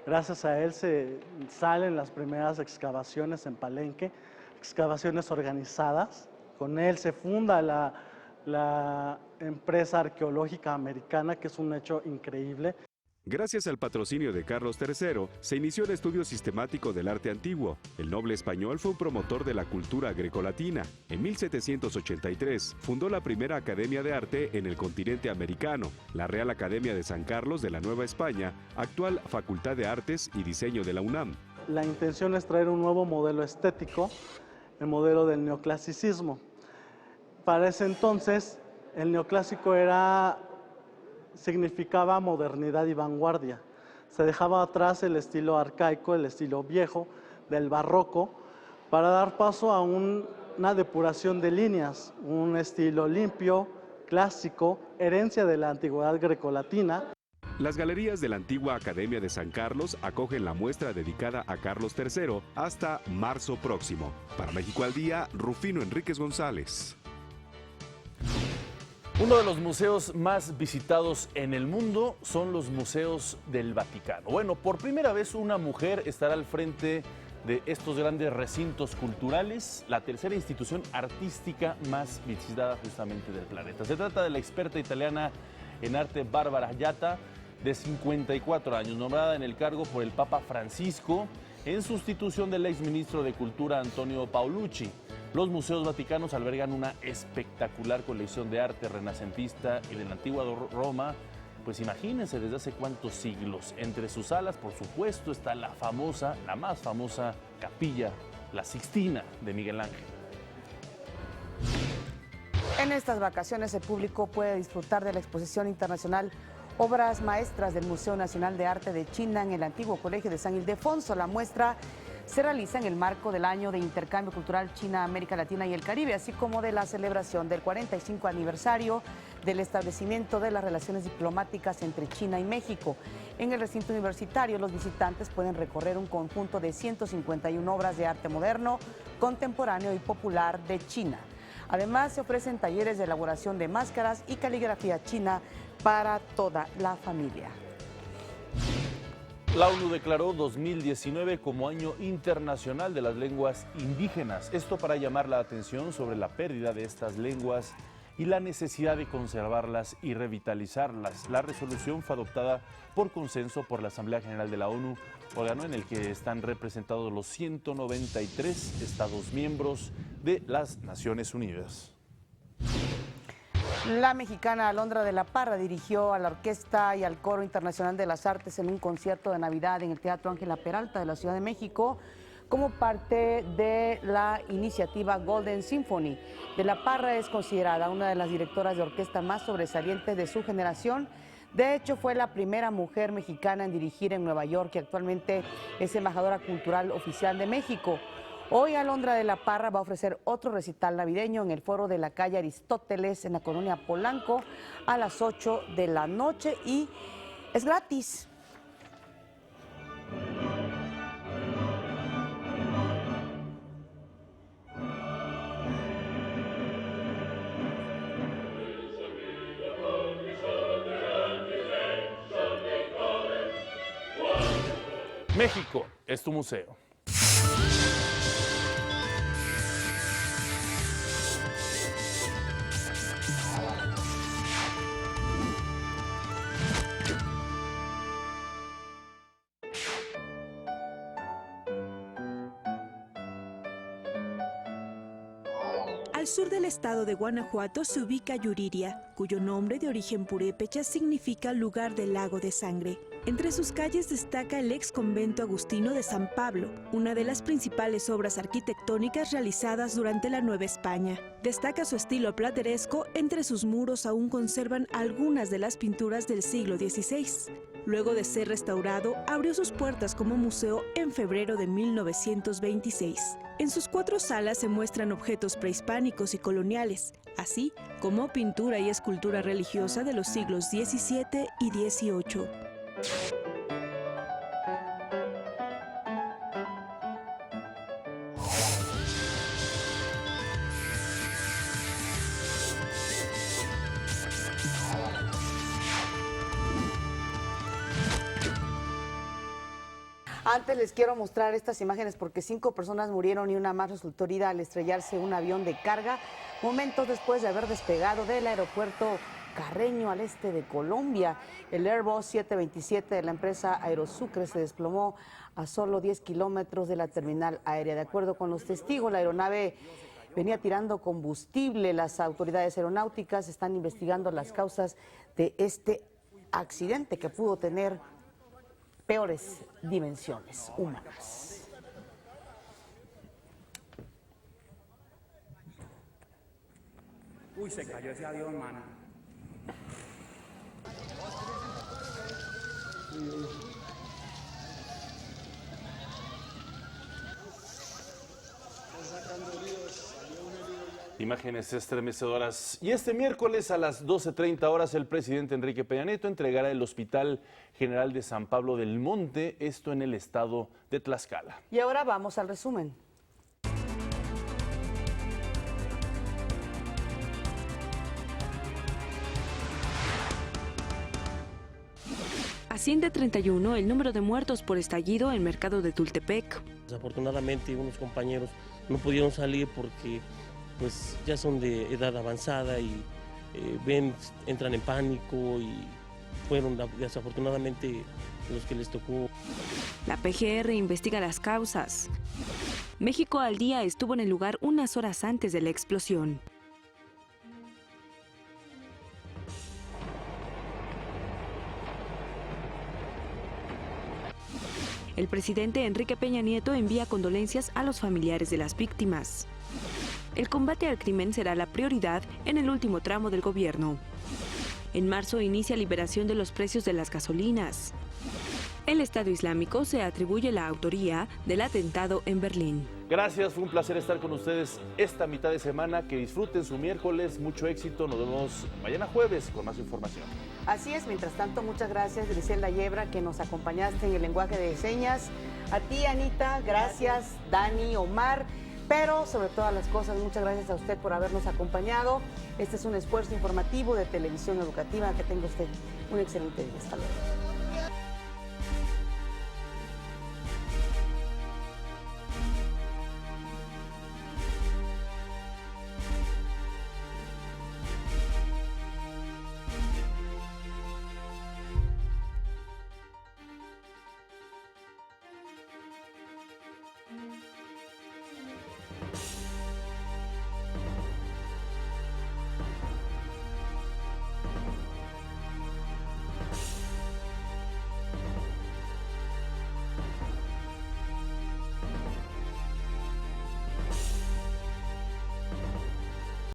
Gracias a él se salen las primeras excavaciones en Palenque, excavaciones organizadas. Con él se funda la empresa arqueológica americana, que es un hecho increíble. Gracias al patrocinio de Carlos III, se inició el estudio sistemático del arte antiguo. El noble español fue un promotor de la cultura grecolatina. En 1783 fundó la primera Academia de Arte en el continente americano, la Real Academia de San Carlos de la Nueva España, actual Facultad de Artes y Diseño de la UNAM. La intención es traer un nuevo modelo estético, el modelo del neoclasicismo. Para ese entonces, el neoclásico significaba modernidad y vanguardia. Se dejaba atrás el estilo arcaico, el estilo viejo del barroco, para dar paso a una depuración de líneas, un estilo limpio, clásico, herencia de la antigüedad grecolatina. Las galerías de la antigua Academia de San Carlos acogen la muestra dedicada a Carlos III hasta marzo próximo. Para México al Día, Rufino Enríquez González. Uno de los museos más visitados en el mundo son los museos del Vaticano. Bueno, por primera vez una mujer estará al frente de estos grandes recintos culturales, la tercera institución artística más visitada justamente del planeta. Se trata de la experta italiana en arte Barbara Yatta, de 54 años, nombrada en el cargo por el Papa Francisco en sustitución del exministro de Cultura Antonio Paolucci. Los museos vaticanos albergan una espectacular colección de arte renacentista y de la antigua Roma. Pues imagínense desde hace cuántos siglos. Entre sus salas, por supuesto, está la más famosa capilla, la Sixtina de Miguel Ángel. En estas vacaciones el público puede disfrutar de la exposición internacional Obras Maestras del Museo Nacional de Arte de China en el antiguo Colegio de San Ildefonso. La muestra se realiza en el marco del año de intercambio cultural China, América Latina y el Caribe, así como de la celebración del 45 aniversario del establecimiento de las relaciones diplomáticas entre China y México. En el recinto universitario, los visitantes pueden recorrer un conjunto de 151 obras de arte moderno, contemporáneo y popular de China. Además, se ofrecen talleres de elaboración de máscaras y caligrafía china para toda la familia. La ONU declaró 2019 como Año Internacional de las Lenguas Indígenas. Esto para llamar la atención sobre la pérdida de estas lenguas y la necesidad de conservarlas y revitalizarlas. La resolución fue adoptada por consenso por la Asamblea General de la ONU, órgano en el que están representados los 193 Estados miembros de las Naciones Unidas. La mexicana Alondra de la Parra dirigió a la Orquesta y al Coro Internacional de las Artes en un concierto de Navidad en el Teatro Ángela Peralta de la Ciudad de México, como parte de la iniciativa Golden Symphony. De la Parra es considerada una de las directoras de orquesta más sobresalientes de su generación. De hecho, fue la primera mujer mexicana en dirigir en Nueva York y actualmente es embajadora cultural oficial de México. Hoy Alondra de la Parra va a ofrecer otro recital navideño en el foro de la calle Aristóteles en la colonia Polanco a las 8 de la noche y es gratis. México es tu museo. Al sur del estado de Guanajuato se ubica Yuriria, cuyo nombre de origen purépecha significa lugar del lago de sangre. Entre sus calles destaca el ex convento agustino de San Pablo, una de las principales obras arquitectónicas realizadas durante la Nueva España. Destaca su estilo plateresco, entre sus muros aún conservan algunas de las pinturas del siglo XVI. Luego de ser restaurado, abrió sus puertas como museo en febrero de 1926. En sus 4 salas se muestran objetos prehispánicos y coloniales, así como pintura y escultura religiosa de los siglos XVII y XVIII. Antes les quiero mostrar estas imágenes porque 5 personas murieron y una más resultó herida al estrellarse un avión de carga momentos después de haber despegado del aeropuerto Carreño al este de Colombia. El Airbus 727 de la empresa Aerosucre se desplomó a solo 10 kilómetros de la terminal aérea. De acuerdo con los testigos, la aeronave venía tirando combustible. Las autoridades aeronáuticas están investigando las causas de este accidente que pudo tener peores dimensiones humanas. Uy, se cayó ese avión, mano. Imágenes estremecedoras. Y este miércoles a las 12:30 horas el presidente Enrique Peña Nieto entregará el Hospital General de San Pablo del Monte, esto en el estado de Tlaxcala. Y ahora vamos al resumen. Asciende a 31 el número de muertos por estallido en mercado de Tultepec. Desafortunadamente unos compañeros no pudieron salir porque pues ya son de edad avanzada y entran en pánico y fueron desafortunadamente los que les tocó. La PGR investiga las causas. México al día estuvo en el lugar unas horas antes de la explosión. El presidente Enrique Peña Nieto envía condolencias a los familiares de las víctimas. El combate al crimen será la prioridad en el último tramo del gobierno. En marzo inicia liberación de los precios de las gasolinas. El Estado Islámico se atribuye la autoría del atentado en Berlín. Gracias, fue un placer estar con ustedes esta mitad de semana. Que disfruten su miércoles, mucho éxito. Nos vemos mañana jueves con más información. Así es, mientras tanto, muchas gracias, Griselda Yebra, que nos acompañaste en el lenguaje de señas. A ti, Anita, gracias, Dani, Omar. Pero sobre todas las cosas, muchas gracias a usted por habernos acompañado. Este es un esfuerzo informativo de Televisión Educativa. Que tenga usted un excelente día. Hasta luego.